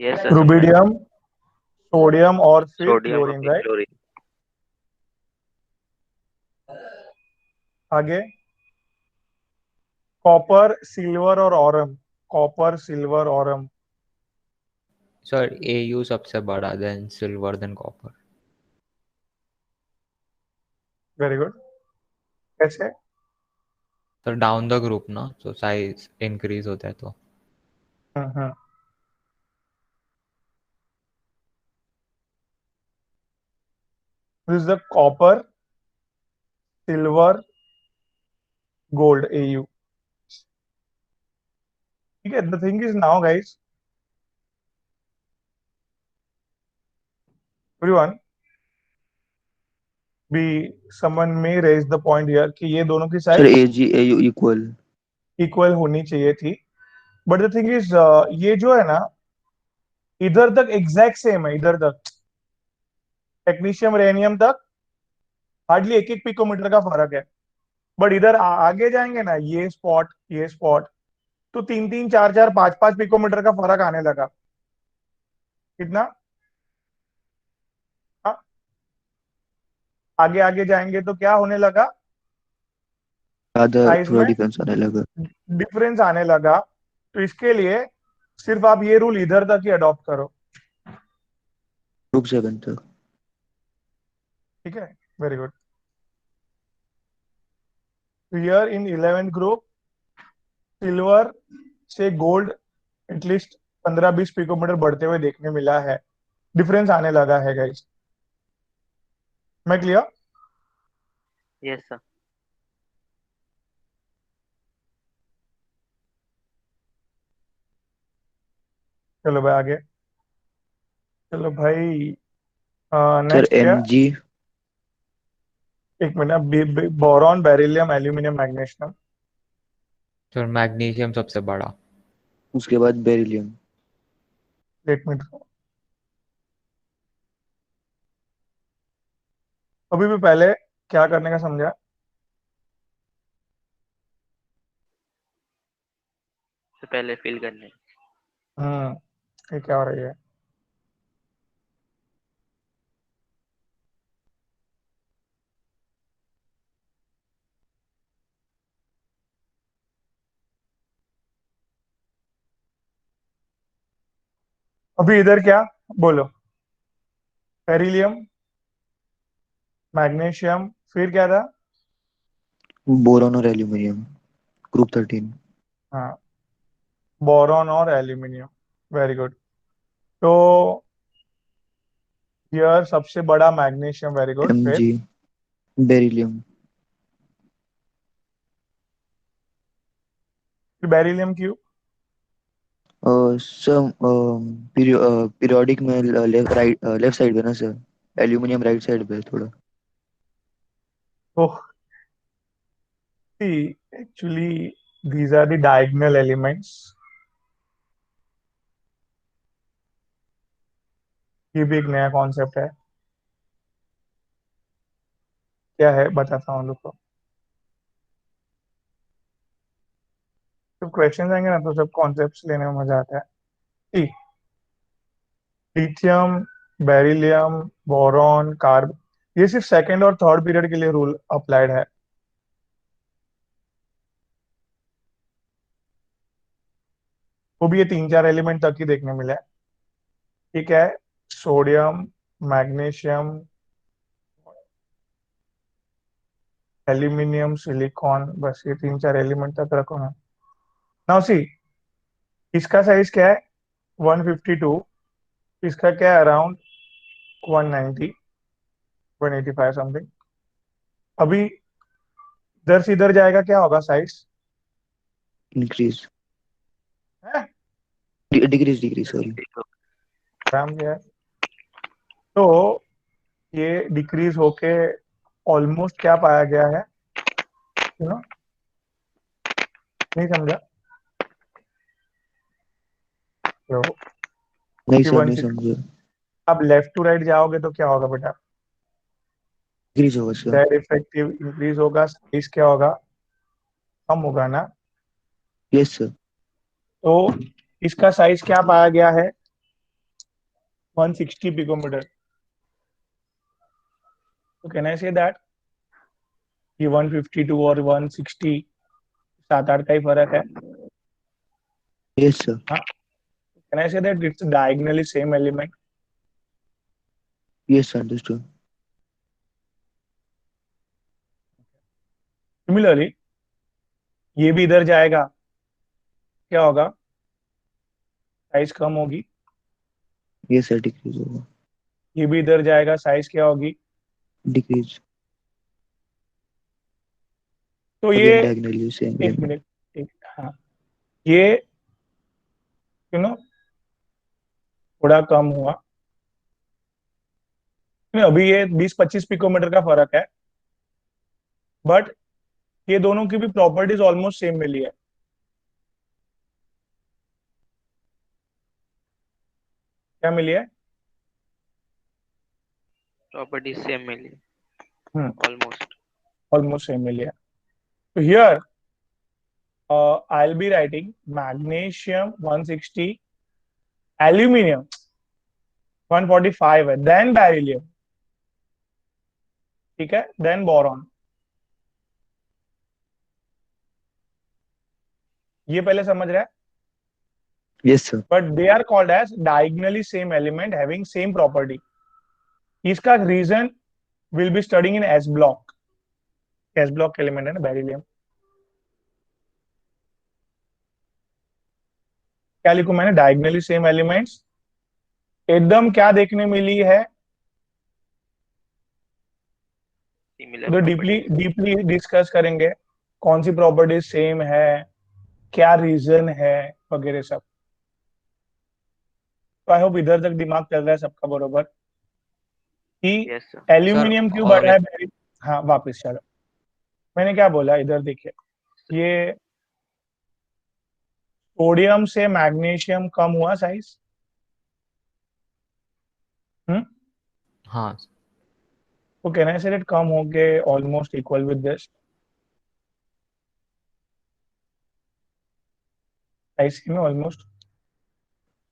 Yes sir, rubidium, sodium और फिर सोडियम और क्लोरीन, फिर राइट? क्लोरीन। आगे कॉपर, सिल्वर और aurum, copper, silver, aurum. Sir AU सबसे बड़ा, then silver, then copper. Very good. कैसे? सर डाउन द ग्रुप ना, तो साइज इंक्रीज होता है तो। Hmm. This is the copper, silver, gold, AU। ठीक है, the thing is now guys, everyone be someone may raise the point here कि ये दोनों की sir size AgAu equal. Equal होनी चाहिए थी, बट द थिंग इज ये जो है ना, इधर तक एग्जैक्ट सेम है, इधर तक टेक्नीशियम रेनियम तक हार्डली 1-1 पिकोमीटर का फर्क है। बट इधर आगे जाएंगे ना, ये स्पॉट तो 3-3, 4-4, 5-5 पिकोमीटर का फर्क आने लगा। कितना? हाँ, आगे आगे जाएंगे तो क्या होने लगा, आधा साइज थोड़ा में डिफरेंस आने लगा। डिफरेंस आने लगा। तो इसके लिए सिर्फ आप ये रूल इधर तक ही अडॉप्ट करो। ग्रुप 7 तक। ठीक है, very good. Here in 11th group, silver से गोल्ड एटलीस्ट 15-20 पिकोमीटर बढ़ते हुए देखने मिला है, डिफरेंस आने लगा है गाइस। मैं क्लियर? Yes sir. चलो भाई आगे। चलो भाई, सर नेक्स्ट क्या? Mg। एक minute, boron, beryllium, aluminium, magnesium. Sir magnesium सबसे बड़ा। उसके बाद बेरिलियम। लेट मी, अभी भी पहले क्या करने का समझा? तो पहले फिल करने। ये क्या हो रही है? अभी इधर क्या बोलो? बेरिलियम, मैग्नीशियम, फिर क्या था? बोरॉन और एल्यूमिनियम, ग्रुप 13। हाँ, बोरॉन और एल्यूमिनियम, वेरी गुड। तो यार सबसे बड़ा magnesium, very good. Mg। Beryllium. फिर बेरिलियम क्यों? सर पीरियोडिक में लेफ्ट साइड पे ना सर, एल्यूमिनियम राइट साइड पे है थोड़ा। ओह, see, actually these are the diagonal elements। ये भी एक नया कॉन्सेप्ट है। क्या है बताता हूँ, रुको। जब क्वेश्चन आएंगे ना तो सब कॉन्सेप्ट्स लेने में मजा आता है। See, lithium, beryllium, boron, carb, ये सिर्फ सेकंड और थर्ड पीरियड के लिए रूल अप्लाइड है। वो भी ये 3-4 एलिमेंट तक ही देखने मिले। ठीक है, सोडियम, मैग्नीशियम, एल्यूमिनियम, सिलिकॉन, बस ये 3-4 एलिमेंट तक रखो ना। नाउ सी, इसका साइज क्या है? 152। इसका क्या है? Around 190, 185 something. अभी इधर से इधर जाएगा, क्या होगा साइज? इंक्रीज। है डिक्रीज डिक्रीज सॉरी। आराम से है। तो ये डिक्रीज होके ऑलमोस्ट क्या पाया गया है, यू नो? नहीं समझा? तो नहीं कि सर, नहीं 160, समझे। अब लेफ्ट टू राइट जाओगे तो क्या होगा बेटा? डिक्रीज होगा सर। दैट इफेक्टिव इंक्रीज होगा, साइज क्या होगा? कम होगा ना। Yes sir. तो इसका साइज क्या पाया गया है? 160 picometer. So can I say that ये 152 और 160 7-8 का ही फर्क है? Yes, sir. हाँ. Can I say that it's diagonally same element? Yes, understood. Similarly, ये भी इधर जाएगा, क्या होगा? साइज कम होगी. Yes, sir, decrease होगा. ये भी इधर जाएगा, साइज क्या होगी? Decrease. तो ये Again, diagonally same एक element. मिनट, एक, हाँ, ये यू नो थोड़ा कम हुआ. नहीं, अभी ये 20-25 पिकोमीटर का फर्क है, बट ये दोनों की भी प्रॉपर्टीज ऑलमोस्ट सेम मिली है. क्या मिली है? प्रॉपर्टी सेम मिली ऑलमोस्ट. ऑलमोस्ट सेम मिली है. तो here I will be writing magnesium 160, aluminium 145 है, देन बेरिलियम, ठीक है, देन बोरॉन. ये पहले समझ रहा है? Yes, sir. But they are called as diagonally same element having same property. इसका reason will be studying in S block. S block element है ना बेरिलियम. क्या लिखूं मैंने? Diagonally same elements. एकदम क्या देखने मिली है? सिमिलर तो डीपली डीपली डिस्कस करेंगे कौन सी प्रॉपर्टी सेम है, क्या रीजन है, वगैरह सब. तो आई होप इधर तक दिमाग चल रहा है सबका बरोबर कि यस सर. एल्यूमिनियम क्यों और बढ़ा है. हाँ, वापस चलो. मैंने क्या बोला, इधर देखिए, ये सोडियम से मैग्नीशियम कम हुआ साइज. हाँ तो कैन आई से इट कम हो गए almost equal with this size में almost.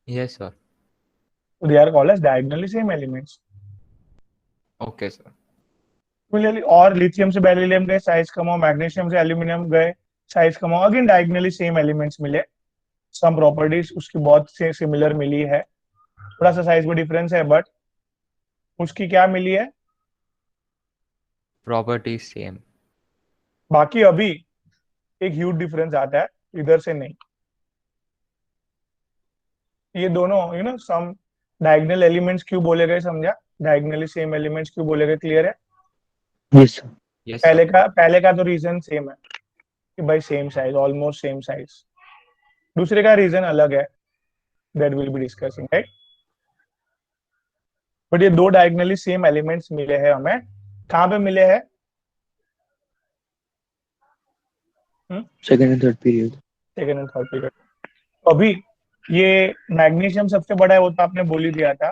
Yes sir. So they are called as diagonally same elements. Okay sir. Similarly, और लिथियम से बेरिलियम गए, साइज कम हो, मैग्नीशियम से एल्यूमिनियम गए, साइज कम हो, अगेन डायगोनली सेम एलिमेंट्स मिले. सम प्रॉपर्टीज उसकी बहुत से सिमिलर मिली है, थोड़ा सा साइज में डिफरेंस है, बट उसकी क्या मिली है? Property same. बाकी अभी एक ह्यूज डिफरेंस आता है, इधर से नहीं. ये दोनों सम डायगोनल एलिमेंट्स क्यों बोले गए, समझा? डायगोनली सेम एलिमेंट्स क्यों बोले गए, क्लियर है? Yes, sir. यस पहले सर. का तो रीजन सेम है कि भाई same size, almost same size. दूसरे का रीजन अलग है, that will be discussing, right? But ये दो डायगोनली सेम एलिमेंट्स मिले हैं हमें. कहाँ पे मिले हैं? Second and third period. Second and third period. अभी ये मैग्नीशियम सबसे बड़ा है, वो तो आपने बोल ही दिया था.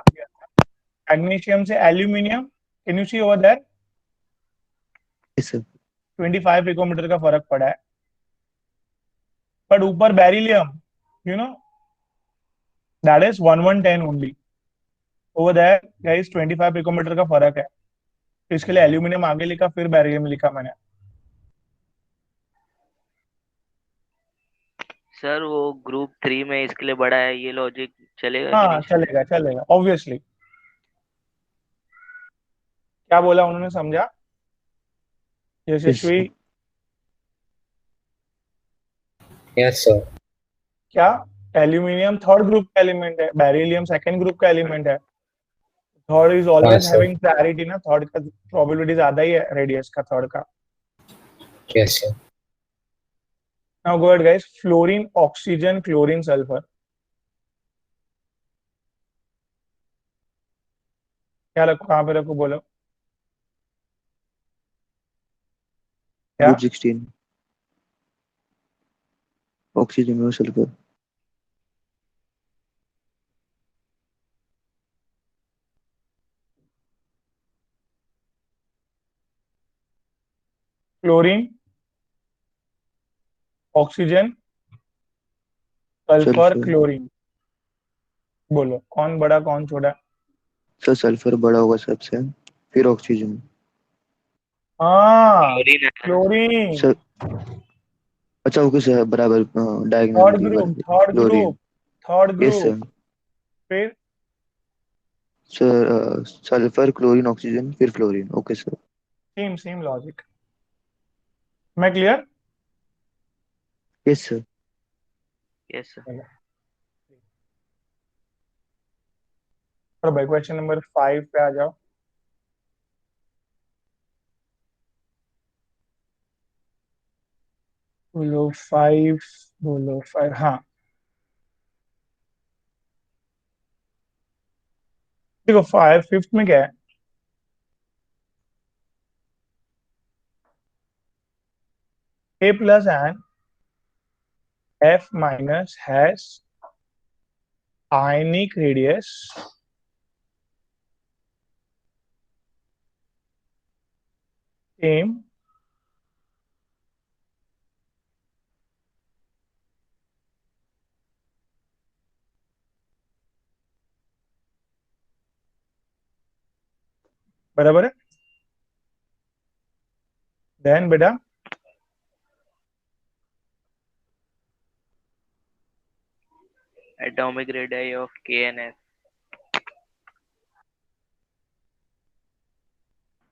मैग्नीशियम से aluminium, can you see over there, Yes, sir. 25 picometre का फर्क पड़ा है. बट ऊपर beryllium, you know that is 1110 only. Over there guys 25 picometre का फर्क है. तो इसके लिए एल्यूमिनियम आगे लिखा, फिर बेरिलियम लिखा मैंने. सर वो ग्रुप 3 में इसके लिए बड़ा है, ये लॉजिक चलेगा कि हाँ, नहीं? चलेगा चलेगा ऑब्वियसली. क्या बोला उन्होंने, समझा? Yes, यशस्वी, sir. Yes, sir. क्या एल्यूमिनियम थर्ड ग्रुप का एलिमेंट है, बेरिलियम सेकंड ग्रुप का एलिमेंट है. Third is always sir. Having priority ना, थर्ड का प्रोबेबिलिटी ज्यादा ही है रेडियस का, थर्ड का. Yes, sir. Now go ahead guys. Fluorine, oxygen, chlorine, sulphur. क्या रखो, कहाँ पे रखो, बोलो. क्या? Group 16. Oxygen और sulfur. Chlorine, oxygen, sulphur, Sulfur. Chlorine. बोलो कौन बड़ा कौन छोटा? सर सल्फर बड़ा होगा सबसे, फिर ऑक्सीजन। हाँ क्लोरीन है। क्लोरीन। सर अच्छा ओके सर, बराबर थर्ड डायगोनली ग्रुप, बराबर third chlorine. Group, third yes group. Sir. फिर सर सल्फर क्लोरीन ऑक्सीजन फिर fluorine, okay sir. Same same logic. मैं clear? Yes sir. Yes sir. और भाई क्वेश्चन नंबर 5 पे आ जाओ। बोलो 5, बोलो 5, हाँ। देखो 5 फिफ्थ में क्या है? A plus and F minus has ionic radius same बराबर है। देन बेटा Atomic radii of K and S.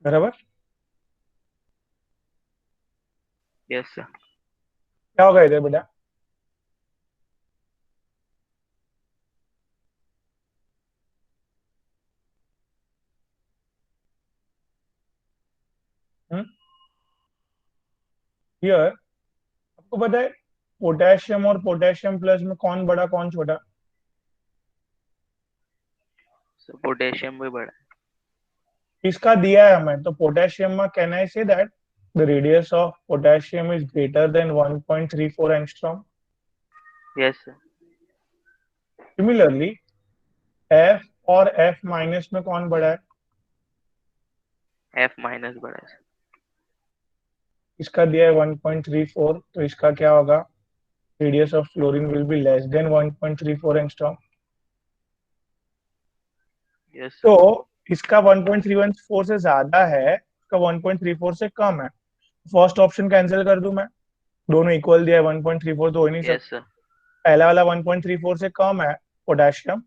बराबर Yes sir. क्या होगा इधर बेटा? हियर आपको पता है पोटेशियम और पोटेशियम प्लस में कौन बड़ा कौन छोटा? So potassium भी बड़ा है। इसका दिया है हमें, तो पोटेशियम में can I say that the radius of potassium is greater than 1.34 angstrom. Yes sir. Similarly F और F माइनस में कौन बड़ा है? F minus बड़ा है। इसका दिया है 1.34, तो इसका क्या होगा? Radius of fluorine will be less than 1.34 angstrom. Yes sir. तो इसका 1.34 से ज्यादा है, इसका 1.34 से कम है। फर्स्ट ऑप्शन कैंसिल कर दूं मैं? दोनों इक्वल दिया है, 1.34 तो हो ही नहीं Yes सकता। sir. पहला वाला 1.34 से कम है पोटेशियम,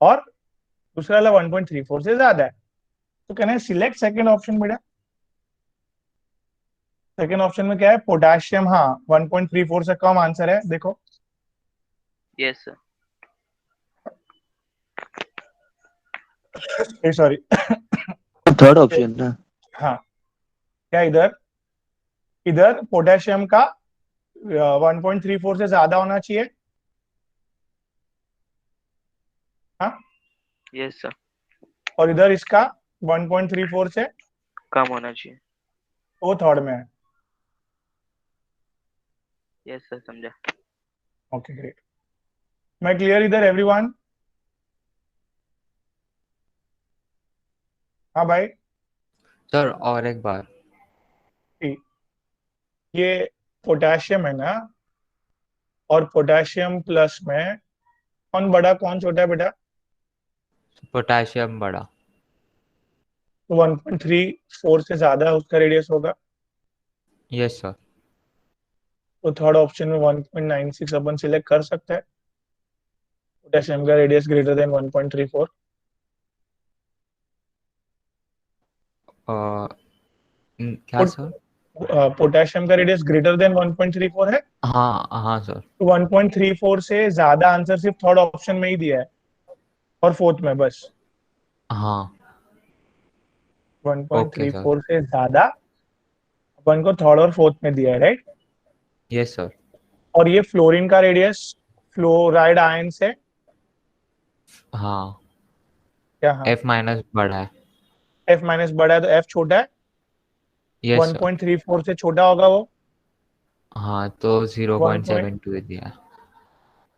और दूसरा वाला 1.34 से ज्यादा है। तो कहना है सिलेक्ट सेकंड ऑप्शन बेटा। सेकंड ऑप्शन में क्या है? पोटेशियम, हाँ 1.34 से कम आंसर है, देखो। Yes sir. Sorry third option ना। हाँ, क्या इधर? इधर पोटेशियम का 1.34 से ज्यादा होना चाहिए। हाँ, Yes sir. और इधर इसका 1.34 से कम होना चाहिए। वो थर्ड में है। Yes sir, समझा। Okay great. मैं क्लियर इधर एवरीवन? हाँ भाई। सर और एक बार। ठीक। ये पोटेशियम है ना, और पोटेशियम प्लस में कौन बड़ा कौन छोटा है बेटा? पोटेशियम बड़ा। तो 1.34 से ज्यादा उसका रेडियस होगा। Yes sir. तो थर्ड ऑप्शन में 1.96 अपन सिलेक्ट कर सकते हैं। पोटेशियम का रेडियस ग्रेटर देन 1.34। क्या सर? पोटेशियम का रेडियस ग्रेटर देन 1.34 है। हाँ हाँ सर। तो 1.34 से ज्यादा आंसर सिर्फ थर्ड ऑप्शन में ही दिया है, और फोर्थ में बस। हाँ ओके सर। 1.34 से ज्यादा अपन को थर्ड और फोर्थ में दिया है, राइट? Yes sir. और ये फ्लोरीन का रेडियस फ्लोराइड आयन से हाँ क्या? हाँ, F माइनस बड़ा है। F माइनस बड़ा है तो F छोटा है। Yes sir. 1.34 से छोटा होगा वो। हाँ तो 1 पॉइंट, 0.72 दिया है।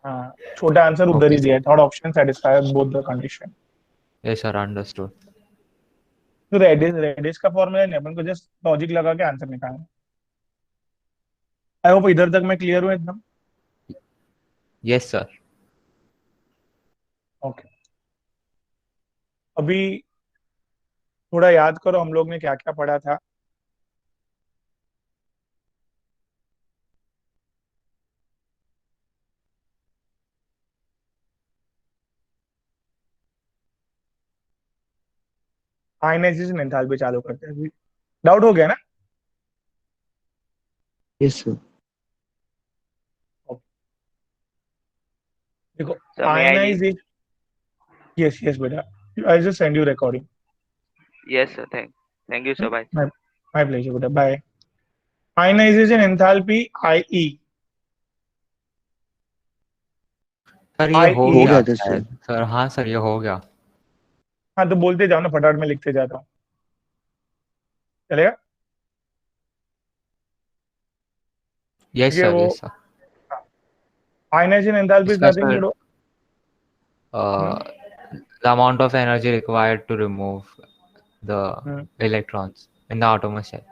हाँ छोटा आंसर उधर ओके ही दिया है। Third option satisfy both the condition. Yes sir understood. तो रेडिस रेडिस का फॉर्मूला नहीं, अपन को जस्ट लॉजिक लगा के आंसर निकालना। आई होप इधर तक मैं क्लियर हूँ एकदम। Yes sir. ओके। अभी थोड़ा याद करो हम लोग ने क्या क्या पढ़ा था। आयनाइजेशन एंथैल्पी चालू करते हैं अभी। डाउट हो गया ना? Yes sir. देखो sir may I need ionisation, yes yes बेटा, I just send you recording. yes sir thank you sir bye my my pleasure बेटा, bye. Ionisation enthalpy I E, sir ये आई हो ई। हो गया गया था सर। शायद सर। हाँ सर ये हो गया। हाँ तो बोलते जाओ ना, फटाफट में लिखते जाता हूँ, चलेगा? यस ये सर वो yes sir. Ionisation enthalpy is इसमें nothing sir but the amount of energy required to remove the electrons in the outermost shell.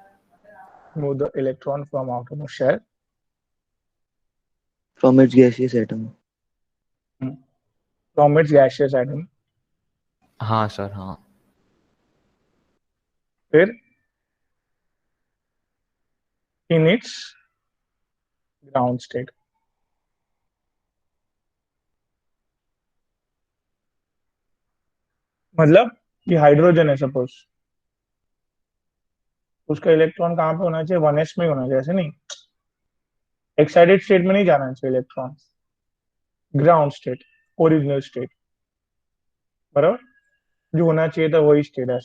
move the electron from outermost shell from its gaseous atom. from its gaseous atom। हाँ sir हाँ। फिर in its ground state। मतलब ये hydrogen है suppose, उसका electron कहाँ पे होना चाहिए? 1s में ही होना चाहिए, ऐसे नहीं। एक्साइटेड स्टेट में नहीं जाना चाहिए electron, ground state, original state, बराबर? जो होना चाहिए था वही स्टेट है।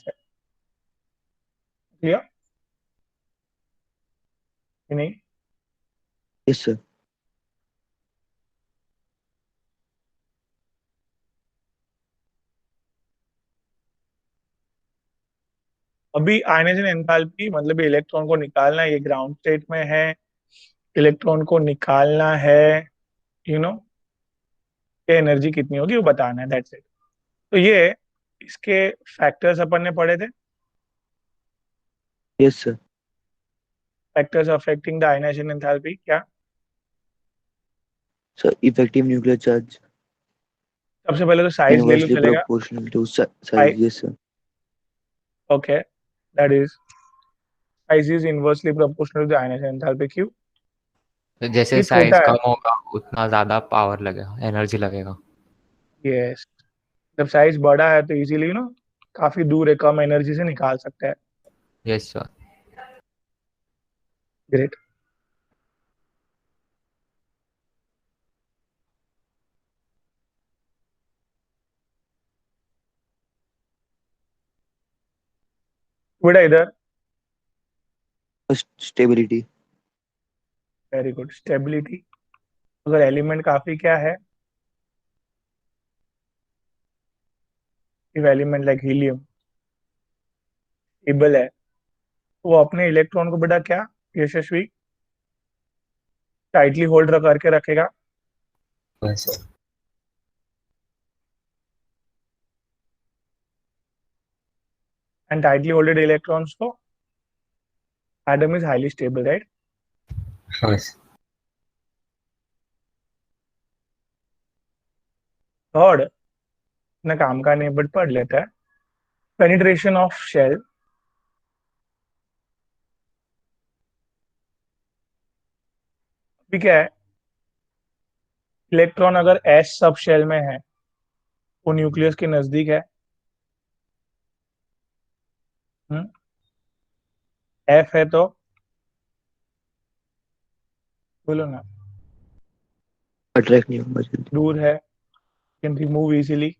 क्लियर कि नहीं? Yes sir. अभी आयनाइजेशन एंथैल्पी मतलब ये इलेक्ट्रॉन को निकालना है, ये ग्राउंड स्टेट में है, इलेक्ट्रॉन को निकालना है, यू नो, ये एनर्जी कितनी होगी वो बताना है, दैट्स इट। तो ये इसके फैक्टर्स अपन ने पढ़े थे, yes sir. Factors affecting the ionisation enthalpy. क्या? सर इफेक्टिव न्यूक्लियर चार्ज सबसे पहले तो साइज ले लो, इनवर्सली चलेगा? Proportional to size. Yes sir. Okay, that is size is inversely proportional to the ionisation enthalpy. क्यों? तो जैसे ये साइज छोटा है। कम होगा उतना ज्यादा पावर लगेगा, एनर्जी लगेगा। यस, जब साइज बड़ा है तो इजीली काफी दूर है, कम एनर्जी से निकाल सकता है। Yes sir. ग्रेट। बेटा इधर, first stability. Very good, stability. अगर एलिमेंट काफी क्या है, if element like helium stable है, तो वो अपने इलेक्ट्रॉन को बेटा क्या, यशस्वी, टाइटली होल्ड करके रखेगा। हाँ sir. And tightly holded electrons को atom is highly stable, right? हाँ सर। थर्ड, इतना काम का नहीं बट पढ़ लेता है, पेनिट्रेशन ऑफ शेल। भी क्या है, इलेक्ट्रॉन अगर एस सब शेल में है, वो न्यूक्लियस के नजदीक है, एफ है तो बोलो ना, अट्रैक्ट नहीं होगा जल्दी। दूर है, कैन रिमूव इजीली।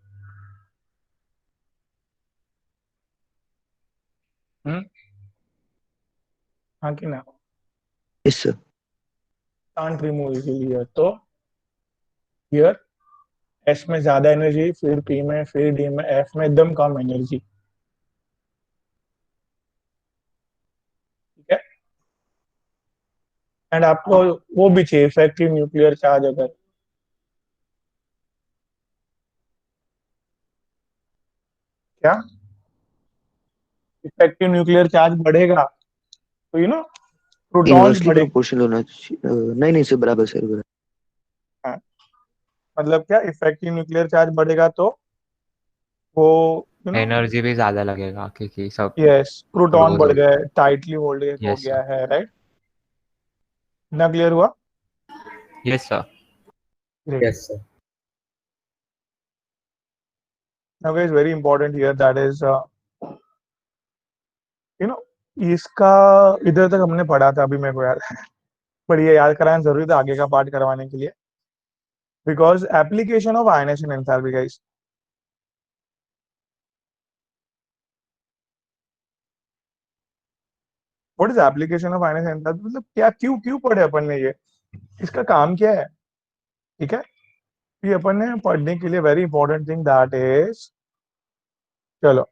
हाँ कि ना? Yes sir. Can't remove easily, तो हियर एस में ज्यादा एनर्जी, फिर पी में, फिर डी में, एफ में एकदम कम एनर्जी। ठीक है? एंड आपको वो भी चाहिए इफेक्टिव न्यूक्लियर चार्ज। अगर क्या इफेक्टिव न्यूक्लियर चार्ज बढ़ेगा तो प्रोटॉन्स इनवर्सली बढ़ेंगे। प्रोपोर्शनल होना चाहिए। नहीं नहीं सर, बराबर सर, बराबर। हाँ, मतलब क्या, इफेक्टिव न्यूक्लियर चार्ज बढ़ेगा तो वो यू नो, एनर्जी भी ज्यादा लगेगा क्योंकि सब यस, प्रोटॉन क्लोज बढ़ हो गए, टाइटली होल्ड हो यस गया सर है, राइट? ना क्लियर हुआ? Yes sir great. Yes sir. Now guys, very important here, that is you know, इसका इधर तक हमने पढ़ा था, अभी मेरे को याद है, पर ये याद कराना जरूरी था आगे का पार्ट करवाने के लिए, because application of ionisation enthalpy guys. What is application of ionisation enthalpy? मतलब क्या, क्यों क्यों पढ़े अपन ने ये, इसका काम क्या है? ठीक है, ये अपन ने पढ़ने के लिए very important thing that is, चलो,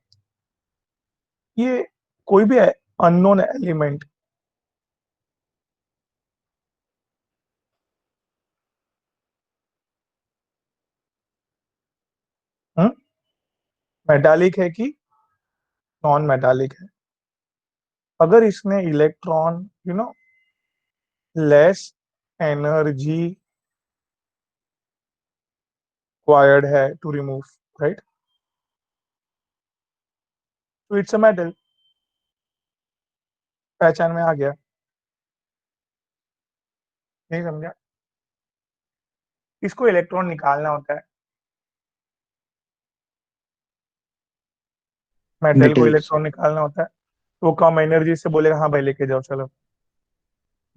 ये कोई भी अननोन एलिमेंट, मेटालिक है कि नॉन मेटालिक है, अगर इसने electron you know less energy required है टू रिमूव, राइट? तो इट्स अ मेटल. पहचान में आ गया? नहीं समझा? इसको इलेक्ट्रॉन निकालना होता है, मेटल को मेटल्स इलेक्ट्रॉन निकालना होता है, तो वो कम एनर्जी से बोलेगा हाँ भाई लेके जाओ चलो.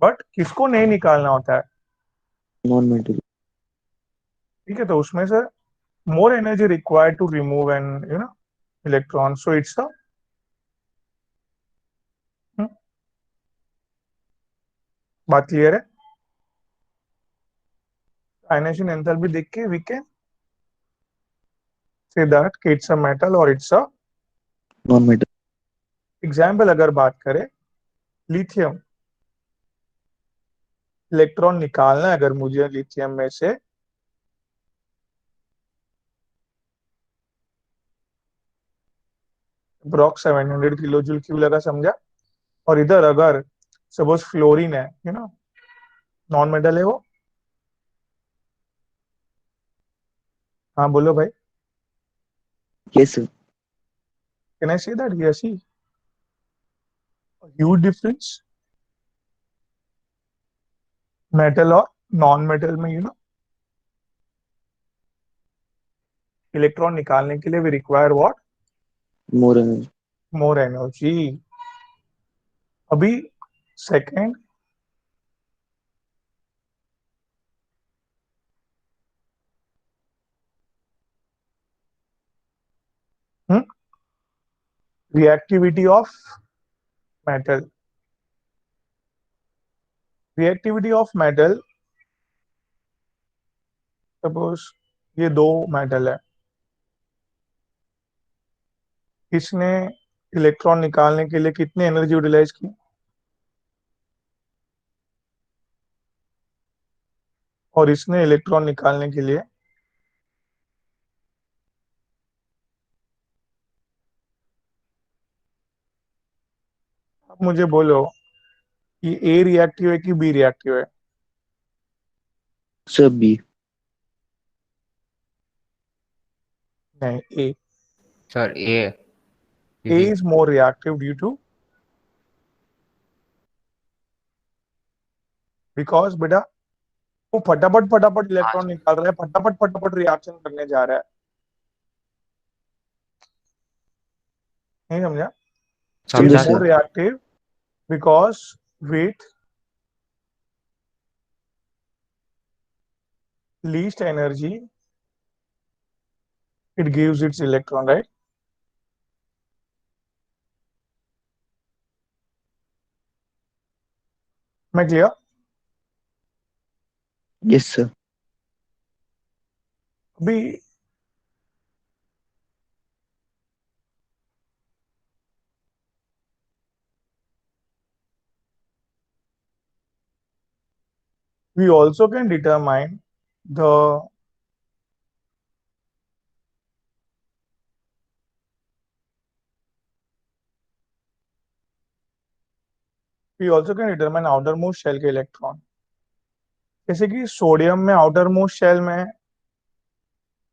बट किसको नहीं निकालना होता है? नॉन मेटल ठीक है, तो उसमें से more energy required to remove an electron, so it's a, बात क्लियर है? आयनेशन एंथैल्पी देख के we can say that it's a metal और it's a. Non metal example अगर बात करें, लिथियम, इलेक्ट्रॉन निकालना है अगर मुझे लिथियम में से, अप्रॉक्स 700 किलो जूल क्यों लगा, समझा? और इधर अगर सपोज फ्लोरीन है, नॉन मेटल है वो. हाँ बोलो भाई. Yes sir can I say that yes he huge difference metal और नॉन मेटल में, इलेक्ट्रॉन निकालने के लिए we require what? More energy more energy. अभी second, reactivity of metal. Reactivity of metal, suppose ये दो मेटल है, इसने इलेक्ट्रॉन निकालने के लिए कितनी एनर्जी यूटिलाइज की? और इसने इलेक्ट्रॉन निकालने के लिए, अब मुझे बोलो कि ए रिएक्टिव है कि बी रिएक्टिव है? सर बी नहीं, ए. सर ए ए क्योंकि is more reactive due to, because बेटा वो फटाफट फटाफट इलेक्ट्रॉन निकाल रहा है, फटाफट फटाफट रिएक्शन करने जा रहा है. नहीं समझा? इज समझा समझा more sir sir reactive because with least energy it gives its electron, right? मैं क्लियर? यस सर अभी we also can determine the we also can determine outermost shell के इलेक्ट्रॉन. जैसे कि सोडियम में आउटरमोस्ट शेल में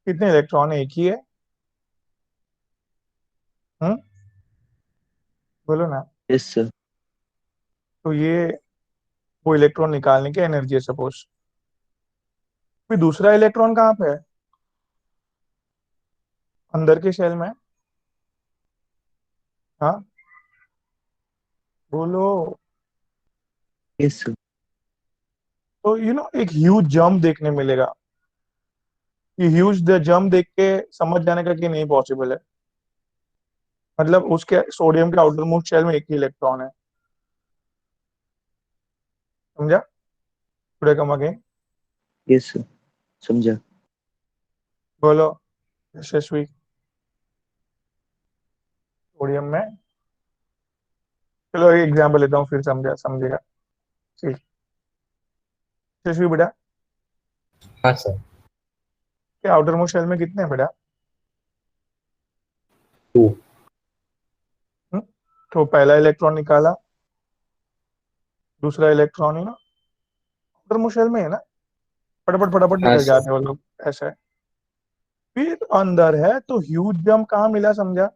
कितने electron है? एक ही है. हम्म, बोलो ना। Yes sir. तो ये वो इलेक्ट्रॉन निकालने की एनर्जी है सपोज। फिर दूसरा इलेक्ट्रॉन कहाँ पे है? अंदर के शेल में। हाँ, बोलो। Yes sir. तो एक ह्यूज जंप देखने मिलेगा। ये ह्यूज जंप देख के समझ जाने का कि नहीं पॉसिबल है। मतलब उसके सोडियम के आउटर मोस्ट शेल में एक ही इलेक्ट्रॉन है। समझा? थोड़ा कम अगेन। यस सर, समझा। बोलो यशस्वी। सोडियम में, चलो एक एग्जांपल लेता हूँ फिर समझेगा। ठीक। यशस्वी बेटा, हाँ सर। के आउटर मोस्ट शेल में कितने हैं बेटा? 2। हम्म? तो पहला इलेक्ट्रॉन निकाला, दूसरा इलेक्ट्रॉन आउटर मोस्ट शेल में है ना, फटाफट फटाफट हाँ निकल सर। जाते हैं वो लोग ऐसे। फिर अंदर है तो ह्यूज जंप कहाँ मिला, समझा?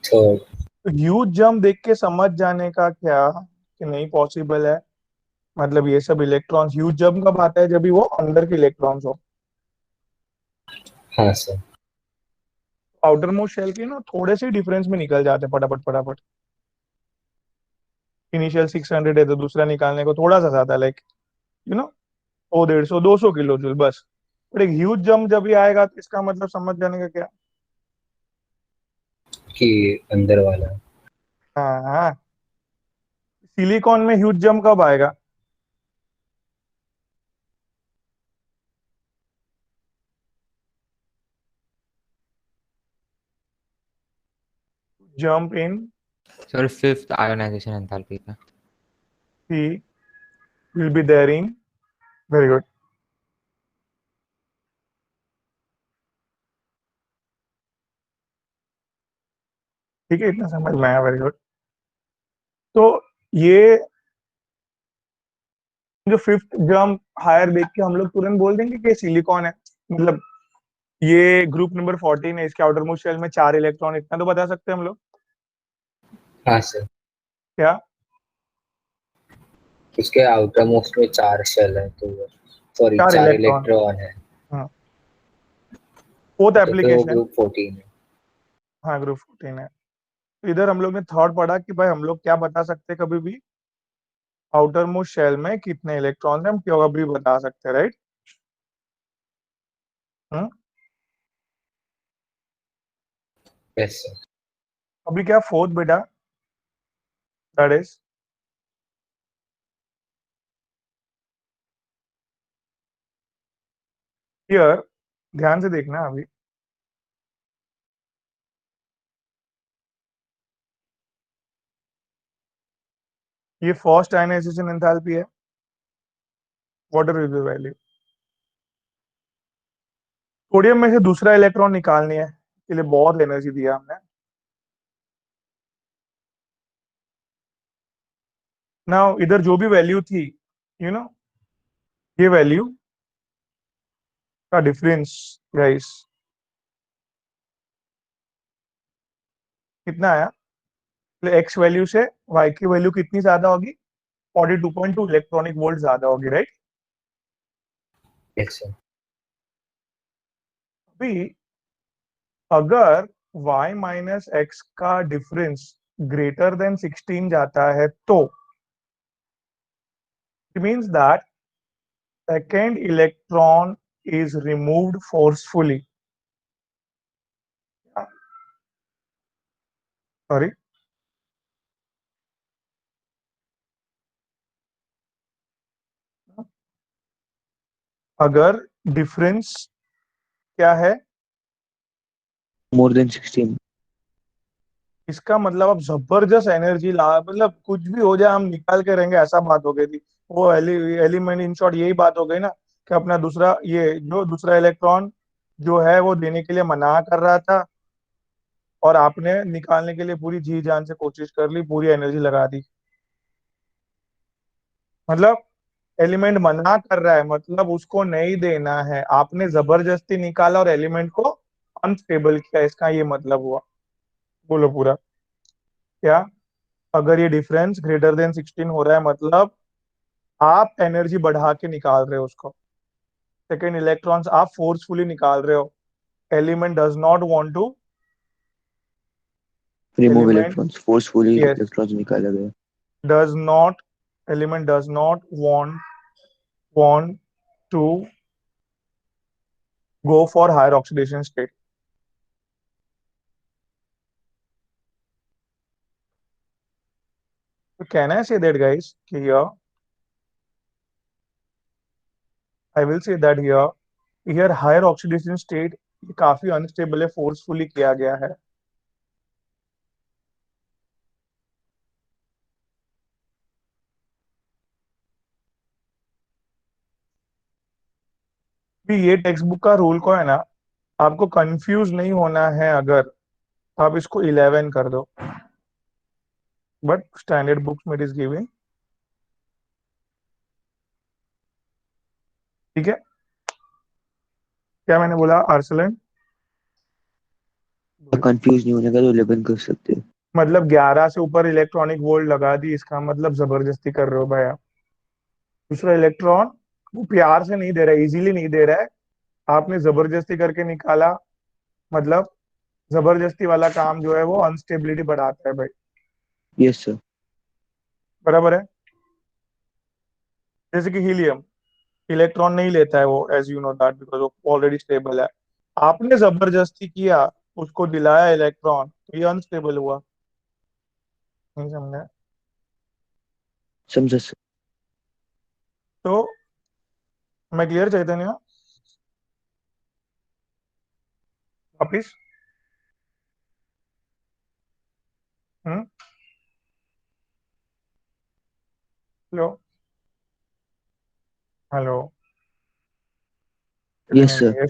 3rd। तो ह्यूज जंप देख के समझ जाने का क्या कि नहीं पॉसिबल है। मतलब ये सब इलेक्ट्रॉन्स, ह्यूज जंप कब आता है? जब भी वो अंदर के इलेक्ट्रॉन्स हो। हाँ सर। आउटर मोस्ट शेल के थोड़े से डिफरेंस में निकल जाते हैं फटाफट फटाफट। इनिशियल 600 है तो दूसरा निकालने को थोड़ा सा ज्यादा, like you know 150 200 kilo joule बस। बट एक ह्यूज जंप जब भी आएगा तो इसका मतलब समझ जाने का क्या। कि अंदर वाला। हाँ हाँ। सिलिकॉन में ह्यूज जंप कब आएगा? Jump in Sir, fifth ionization enthalpy का. P will be there in, very good। ठीक है, इतना समझ में आया, वेरी गुड। तो ये जो फिफ्थ जंप हायर देख के हम लोग तुरंत बोल देंगे कि सिलिकॉन है। मतलब ये ग्रुप नंबर 14 है, इसके आउटर मोस्ट शेल में 4 इलेक्ट्रॉन, इतना तो बता सकते हैं हम लोग। हाँ सर। क्या? उसके आउटर मोस्ट में 4 शेल है तो सॉरी 4 4 इलेक्ट्रॉन। इलेक्ट्रॉन है। हाँ, फोर्थ तो फिर वो एप्लीकेशन। ग्रुप 14 है। हाँ, ग्रुप 14 है। तो इधर हम लोग ने थर्ड पढ़ा कि भाई हम लोग क्या बता सकते हैं कभी भी, आउटर मोस्ट शेल में कितने इलेक्ट्रॉन है हम क्यों अभी बता सकते हैं, राइट? हम्म। Yes sir. अभी क्या फोर्थ बेटा, दैट इज हियर। ध्यान से देखना अभी। ये फर्स्ट आयनाइजेशन एंथैल्पी है, वाटर रिजर्व वैल्यू। सोडियम में से दूसरा इलेक्ट्रॉन निकालनी है, इसके लिए बहुत एनर्जी दिया हमने। ना इधर जो भी वैल्यू थी, यू नो ये वैल्यू का डिफरेंस गाइस कितना आया? एक्स वैल्यू से वाई की वैल्यू कितनी ज्यादा होगी? 42.2 इलेक्ट्रॉनिक वोल्ट ज्यादा होगी, राइट? Yes sir. अभी अगर y माइनस एक्स का डिफरेंस ग्रेटर देन 16 जाता है तो it means that second electron is removed forcefully. Sorry, अगर डिफरेंस क्या है? More than 16। इसका मतलब अब जबरदस्त एनर्जी ला, मतलब कुछ भी हो जाए हम निकाल के रहेंगे, ऐसा बात हो गई थी। वो एलिमेंट, इन शॉर्ट यही बात हो गई ना कि अपना दूसरा, ये जो दूसरा इलेक्ट्रॉन जो है वो देने के लिए मना कर रहा था, और आपने निकालने के लिए पूरी जी जान से कोशिश कर ली, पूरी एनर्जी लगा दी। मतलब एलिमेंट मना कर रहा है, मतलब उसको नहीं देना है, आपने जबरदस्ती निकाला और एलिमेंट को अनस्टेबल किया, इसका ये मतलब हुआ। बोलो पूरा क्या। अगर ये डिफरेंस ग्रेटर देन 16 हो रहा है मतलब आप एनर्जी बढ़ा के निकाल रहे हो उसको। सेकेंड, इलेक्ट्रॉन्स आप फोर्सफुली निकाल रहे हो। Element does not want to, remove element, electrons, forcefully yes, electrons निकाला गया। Does not, element does not want to go for higher oxidation state. So can I say that, guys? Here, I will say that here higher oxidation state काफी unstable है, forcefully किया गया है। भी ये text book का rule को है ना, आपको कंफ्यूज नहीं होना है, अगर आप इसको 11 कर दो, बट स्टैंडर्ड बुक्स में इट इज गिविंग। ठीक है, क्या मैंने बोला आर्सलन? कंफ्यूज नहीं होने का तो 11 कर सकते हैं। मतलब 11 से ऊपर इलेक्ट्रॉनिक वोल्ट लगा दी, इसका मतलब जबरदस्ती कर रहे हो भाई आप। दूसरा इलेक्ट्रॉन वो प्यार से नहीं दे रहा है, इजीली नहीं दे रहा है, आपने जबरदस्ती करके निकाला। मतलब जबरदस्ती वाला काम जो है वो अनस्टेबिलिटी बढ़ाता है भाई। Yes sir. बराबर है। जैसे कि हीलियम, इलेक्ट्रॉन नहीं लेता है वो, as you know that, because वो ऑलरेडी स्टेबल है। आपने जबरदस्ती किया, उसको दिलाया इलेक्ट्रॉन, तो ये अनस्टेबल हुआ। नहीं समझा? समझा सर। तो मैं क्लियर चैतन्य? वापिस। Hmm. Hello, hello. Yes sir.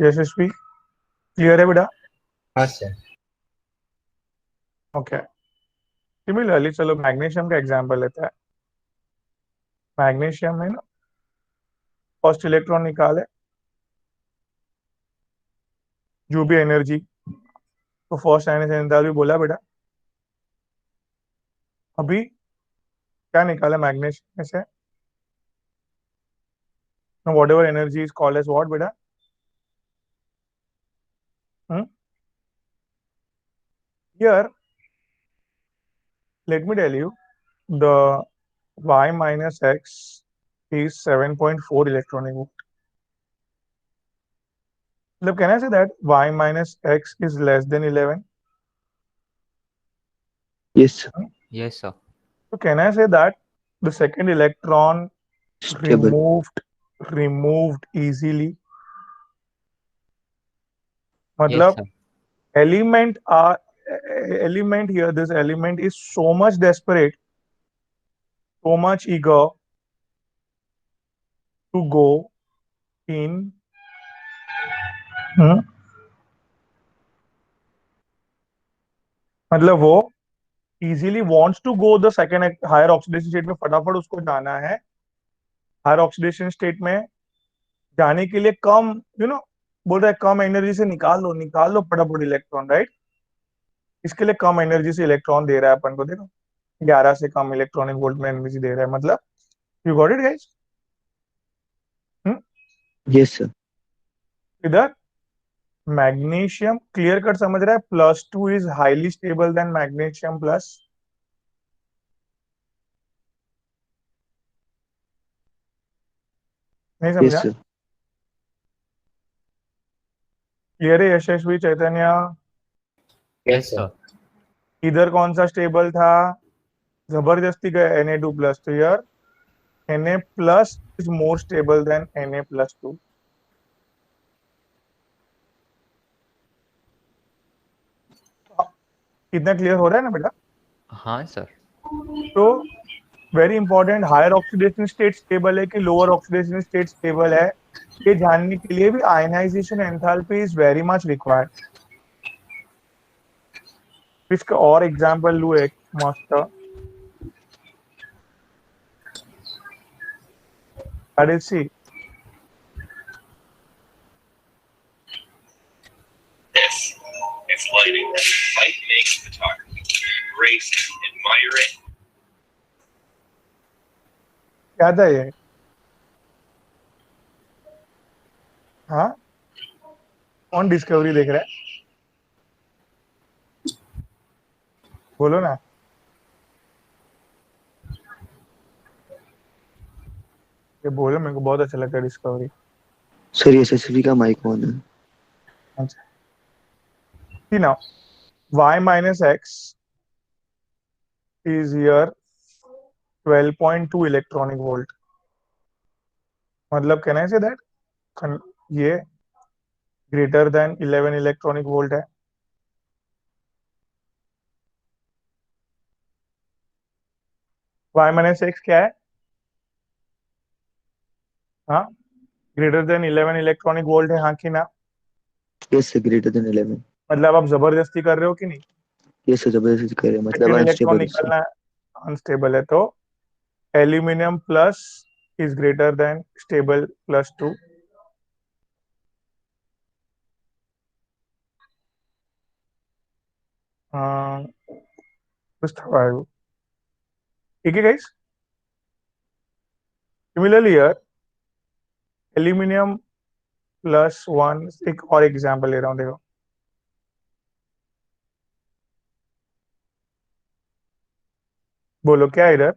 Yashasvi, clear है बेटा? हाँ सर। ओके। सिमिलरली चलो मैग्नीशियम का एग्जांपल लेते हैं। मैग्नीशियम में ना फर्स्ट इलेक्ट्रॉन निकाले, जो भी एनर्जी, तो फर्स्ट आयनाइजेशन भी बोला बेटा। अभी क्या निकाला मैग्नीशियम में से? Whatever energy is called as what बेटा? Here let me tell you, the y minus x is 7.4 electronic volt. मतलब can I say that y minus x is less than 11? Yes sir. Yes, sir. So can I say that the second electron stable. removed easily? Yes, मतलब sir. element are element here, this element is so much desperate, so much eager to go in. मतलब वो easily wants to go the second higher oxidation state में, फटाफट उसको जाना है। Higher oxidation state में जाने के लिए कम बोल रहा है कम एनर्जी से निकाल लो फटाफट इलेक्ट्रॉन, राइट? इसके लिए कम एनर्जी से इलेक्ट्रॉन दे रहा है अपन को, देखो 11 से कम इलेक्ट्रॉनिक वोल्ट में एनर्जी दे रहा है, मतलब you got it guys? Yes sir. इधर मैग्नीशियम क्लियर कट समझ रहा है, +2 is highly stable then magnesium plus. नहीं यस समझा? सर। क्लियर है Yashasvi Chaitanya? Yes sir. Sir. इधर कौन सा स्टेबल था? जबरदस्ती का Na2+, तो यार Na plus is more stable than Na+2. कितना क्लियर हो रहा है ना बेटा? हाँ, sir. तो very important, higher oxidation state stable है कि लोअर ऑक्सीडेशन स्टेट स्टेबल है, ये जानने के लिए भी ionisation enthalpy is very much required. इसका और एग्जांपल लू एक मस्त, that is see lighting, Mike makes photography. Embrace it, admire it. क्या था ये? हाँ, कौन डिस्कवरी देख रहा है? बोलो ना। ये बोलो, मेरे को बहुत अच्छा लगता है डिस्कवरी। सर ये एसएसवी का माइक ऑन है। अच्छा, see now, y minus x is here 12.2 electronic volt. मतलब कहना है दैट ये ग्रेटर देन 11 इलेक्ट्रॉनिक वोल्ट है। y माइनस x क्या है? हाँ, ग्रेटर देन 11 इलेक्ट्रॉनिक वोल्ट है, हाँ कि ना? Yes sir, greater than 11। मतलब आप जबरदस्ती कर रहे हो कि नहीं? यस सर, जबरदस्ती कर रहे हैं, मतलब सेकंड इलेक्ट्रॉन अनस्टेबल है सर। निकालना अनस्टेबल है, तो aluminium plus is greater than stable plus 2। ठीक है गाइस। सिमिलरली यार, एल्यूमिनियम प्लस 1, एक और एग्जांपल ले रहा हूँ, देखो। बोलो क्या है इधर?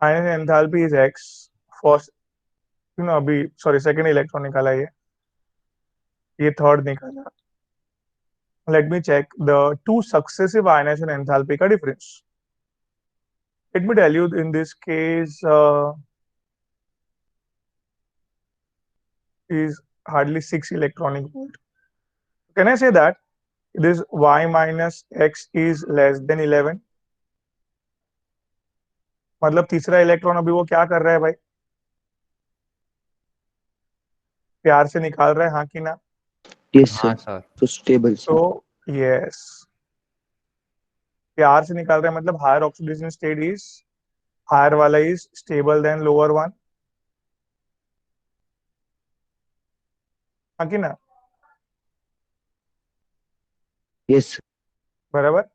Ion enthalpy is X first, अभी सॉरी सेकंड इलेक्ट्रॉन निकाला, ये थर्ड निकाला। Let me check the two successive ionization enthalpy का difference. Let me tell you in this case is hardly 6 electronic volt. Can I say that this y minus x is less than 11? मतलब तीसरा electron अभी वो क्या कर रहा है भाई? प्यार से निकाल रहा है, हाँ कि ना? यस हाँ सर, सर। तो स्टेबल सर। तो यस, प्यार से निकाल रहा है, मतलब higher oxidation state is, higher वाला is stable than lower one, हाँ कि ना? यस बराबर।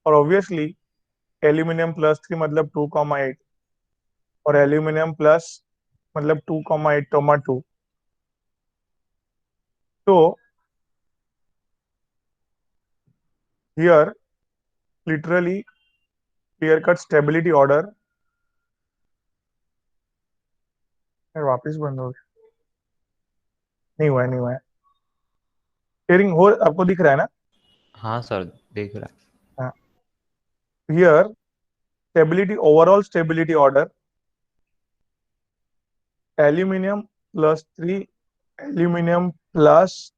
और ऑब्वियसली एल्यूमिनियम प्लस 3 मतलब 2,8, और एल्यूमिनियम प्लस मतलब 2,8,2। तो here literally clear cut stability order. वापस बंद हो गया, नहीं हुआ है, नहीं हुआ है। शेयरिंग हो, आपको दिख रहा है ना? हाँ सर, देख रहा है। हाँ, here stability, overall stability order, aluminium +3, aluminium plus,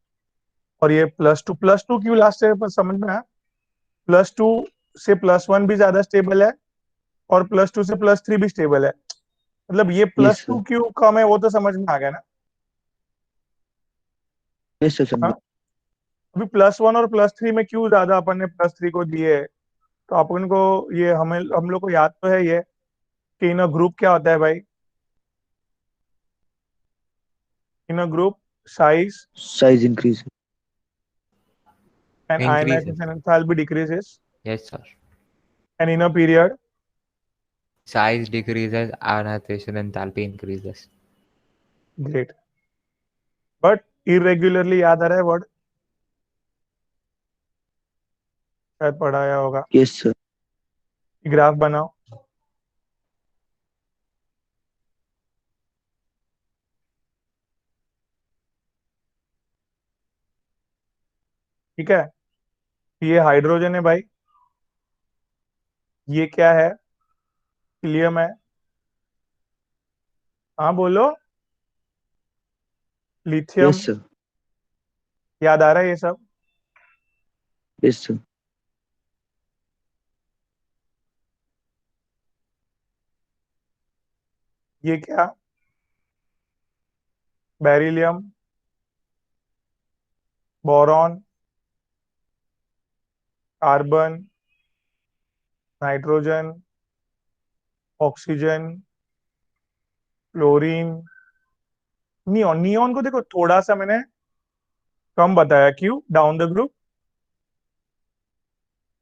और ये +2 क्यों लास्ट है, पर समझ में आया? +2 से +1 भी ज्यादा स्टेबल है, और +2 से +3 भी स्टेबल है। मतलब ये यस +2 सर, क्यों कम है वो तो समझ में आ गया ना? यस सर समझे। हाँ, अभी +1 और +3 में क्यों ज्यादा अपन ने +3 को दिए है? तो अपन को ये, हमें हम लोग को याद तो है ये कि इन ग्रुप क्या होता है भाई? In group size size increase. and Increases. ionization enthalpy decreases, Yes sir. and in a period Size decreases, ionization enthalpy increases. great, but irregularly याद आ रहा है वर्ड? शायद पढ़ाया होगा। Yes sir. ग्राफ बनाओ। ठीक है, ये हाइड्रोजन है भाई, ये क्या है? हीलियम है। हाँ बोलो, लिथियम। Yes sir. याद आ रहा है ये सब? Yes sir. ये क्या? Beryllium, boron, carbon, nitrogen, oxygen, chlorine, neon. Neon को देखो थोड़ा सा मैंने कम बताया, क्यों? डाउन द ग्रुप,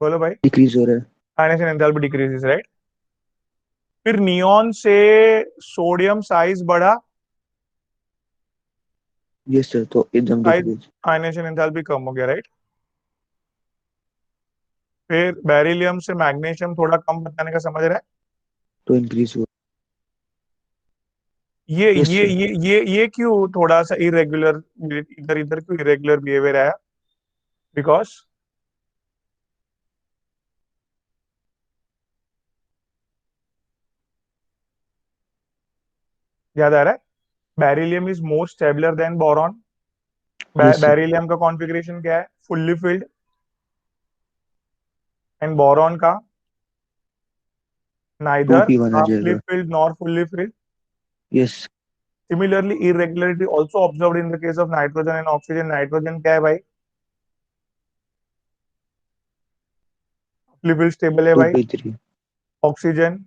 बोलो भाई। डिक्रीज हो रहा है। Ionisation enthalpy decreases, right. फिर नियॉन से सोडियम साइज बढ़ा, यस सर, तो एकदम साइज डिक्रीज। आयनेशन एंथैल्पी कम हो गया, राइट। फिर बेरिलियम से मैग्नीशियम थोड़ा कम बताने का, समझ रहा है? तो इंक्रीज हुआ। ये Yes, ये sir. ये क्यों थोड़ा सा इरेगुलर, इधर इधर क्यों इरेगुलर बिहेवियर आया? बिकॉज याद आ रहा है, beryllium is more stabler than boron. Yes, sir. Beryllium का कॉन्फ़िगरेशन क्या है? Fully filled. एंड बोरॉन का नाइदर 2p1 आ हाफली जाएगा। filled nor fully filled. Yes. Similarly, irregularity also observed in the case of nitrogen and oxygen. Nitrogen क्या है भाई? हाफली filled stable है भाई। 2p3. Oxygen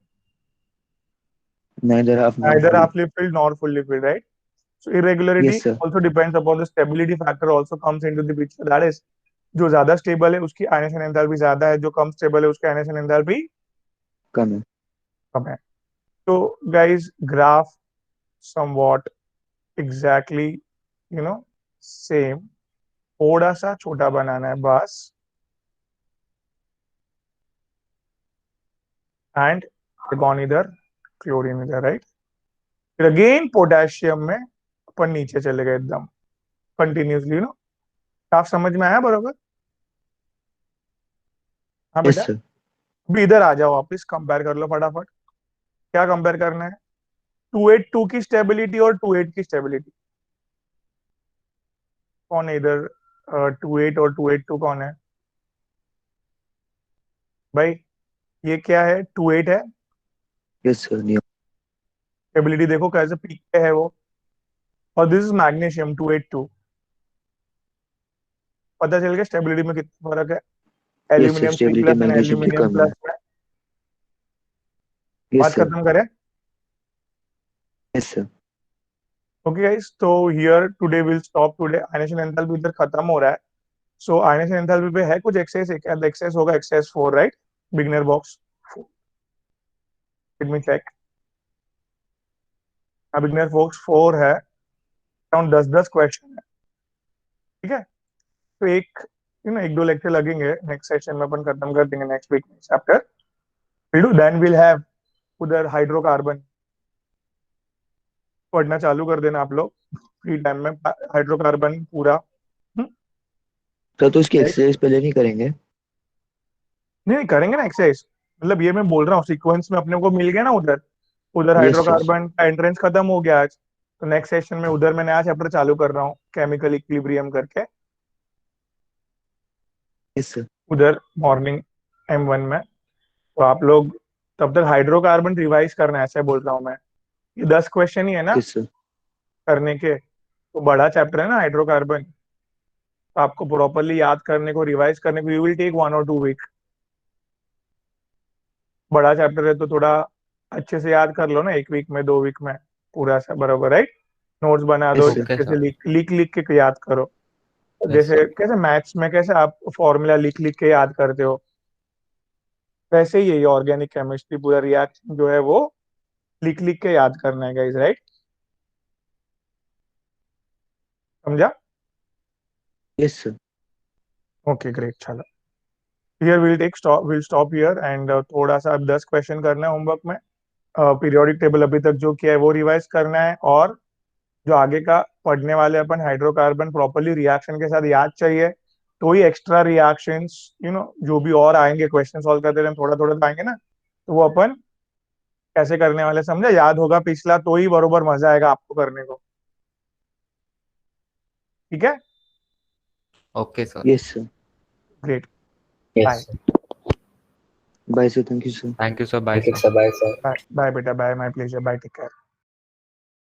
Neither half nor neither full. halfly filled nor fully filled, right? So irregularity Yes, sir. also depends upon the stability factor also comes into the picture. That is, जो ज्यादा stable है उसकी ionisation enthalpy ज्यादा है, जो कम stable है उसकी ionisation enthalpy कम है। कम है। तो guys, graph somewhat exactly, you know, same, थोड़ा सा छोटा बनाना है बस। एंड आर्गॉन इधर, क्लोरीन इधर, राइट। फिर अगेन पोटेशियम में अपन नीचे चले गए एकदम कंटिन्यूसली, नो। आप समझ में आया बरोबर? हाँ Yes, बेटा। sir. अभी इधर आ जाओ वापिस, कंपेयर कर लो फटाफट। क्या कंपेयर करना है? 282 की स्टेबिलिटी और 28 की स्टेबिलिटी। कौन है इधर? 28 और 282 कौन है भाई? ये क्या है? 28 है। Yes, sir. Neo. स्टेबिलिटी देखो कैसे पीक पे है वो। और दिस इज मैग्नीशियम 282। पता चल गया स्टेबिलिटी में कितना फर्क है Yes, sir. एल्यूमिनियम सी Stability प्लस एंड magnesium की एल्यूमिनियम कम है। प्लस में। Yes, बात sir. खत्म करें? Yes, sir. ओके गाइस, तो here today will stop today. Ionisation enthalpy इधर खत्म हो रहा है। सो आयनेशन एंथैल्पी पे है कुछ एक्सरसाइज, एक एक्सरसाइज होगा, exercise 4, right. Beginner box, let me check. Beginner box 4 है, अराउंड 10-10 क्वेश्चन है, ठीक है। तो एक, एक दो लेक्चर लगेंगे, नेक्स्ट सेशन में अपन खत्म कर देंगे नेक्स्ट वीक में chapter. Will do, then will have उधर हाइड्रोकार्बन पढ़ना चालू कर देना आप लोग फ्री टाइम में, हाइड्रोकार्बन पूरा। सर तो इसकी राइट, एक्सरसाइज पहले नहीं करेंगे? नहीं करेंगे ना एक्सरसाइज। मतलब ये मैं बोल रहा हूँ सीक्वेंस में अपने को मिल गया ना उधर। उधर Yes, sir. हाइड्रोकार्बन का एंट्रेंस खत्म हो गया आज, तो नेक्स्ट सेशन में उधर मैं नया चैप्टर चालू कर रहा हूँ, केमिकल इक्विलिब्रियम करके, Yes, sir. उधर मॉर्निंग M1 में। तो आप लोग तब तक हाइड्रोकार्बन रिवाइज करना है, ऐसे बोल रहा हूँ मैं। ये 10 क्वेश्चन ही है ना Yes, sir. करने के, तो बड़ा चैप्टर है ना हाइड्रोकार्बन। तो आपको प्रॉपरली याद करने को, रिवाइज करने को, यू विल टेक 1 और 2 वीक। बड़ा चैप्टर है तो थोड़ा अच्छे से याद कर लो ना, 1 वीक में 2 वीक में पूरा सा, बराबर, राइट। नोट्स बना दो, Yes, sir. अच्छे Okay, से sir. लिख लिख लिख के याद करो। Yes, जैसे sir. कैसे मैथ्स में कैसे आप फॉर्मूला लिख लिख के याद करते हो, वैसे ही ये ऑर्गेनिक केमिस्ट्री पूरा रिएक्शन जो है वो लिख लिख के याद करना है गाइस, राइट। समझा? Yes, sir. ओके ग्रेट, चलो। Here will stop here and थोड़ा सा अब 10 क्वेश्चन करना है होमवर्क में। पीरियोडिक टेबल अभी तक जो किया है वो रिवाइज करना है, और जो आगे का पढ़ने वाले अपन हाइड्रोकार्बन प्रॉपरली रिएक्शन के साथ याद चाहिए। तो ही एक्स्ट्रा रिएक्शंस, जो भी और आएंगे क्वेश्चन सॉल्व करते रहे थोड़ा थोड़ा तो आएंगे ना, तो वो अपन कैसे करने वाले, समझा? याद होगा पिछला तो ही बरोबर मजा आएगा आपको करने को, ठीक है? Okay, sir. Yes, sir. Great, Yes, bye sir. Bye, sir. Thank you, sir. Thank you, sir. Bye, Thank you, sir. sir. Bye, sir. Bye bye बेटा, bye, my pleasure, bye, take care.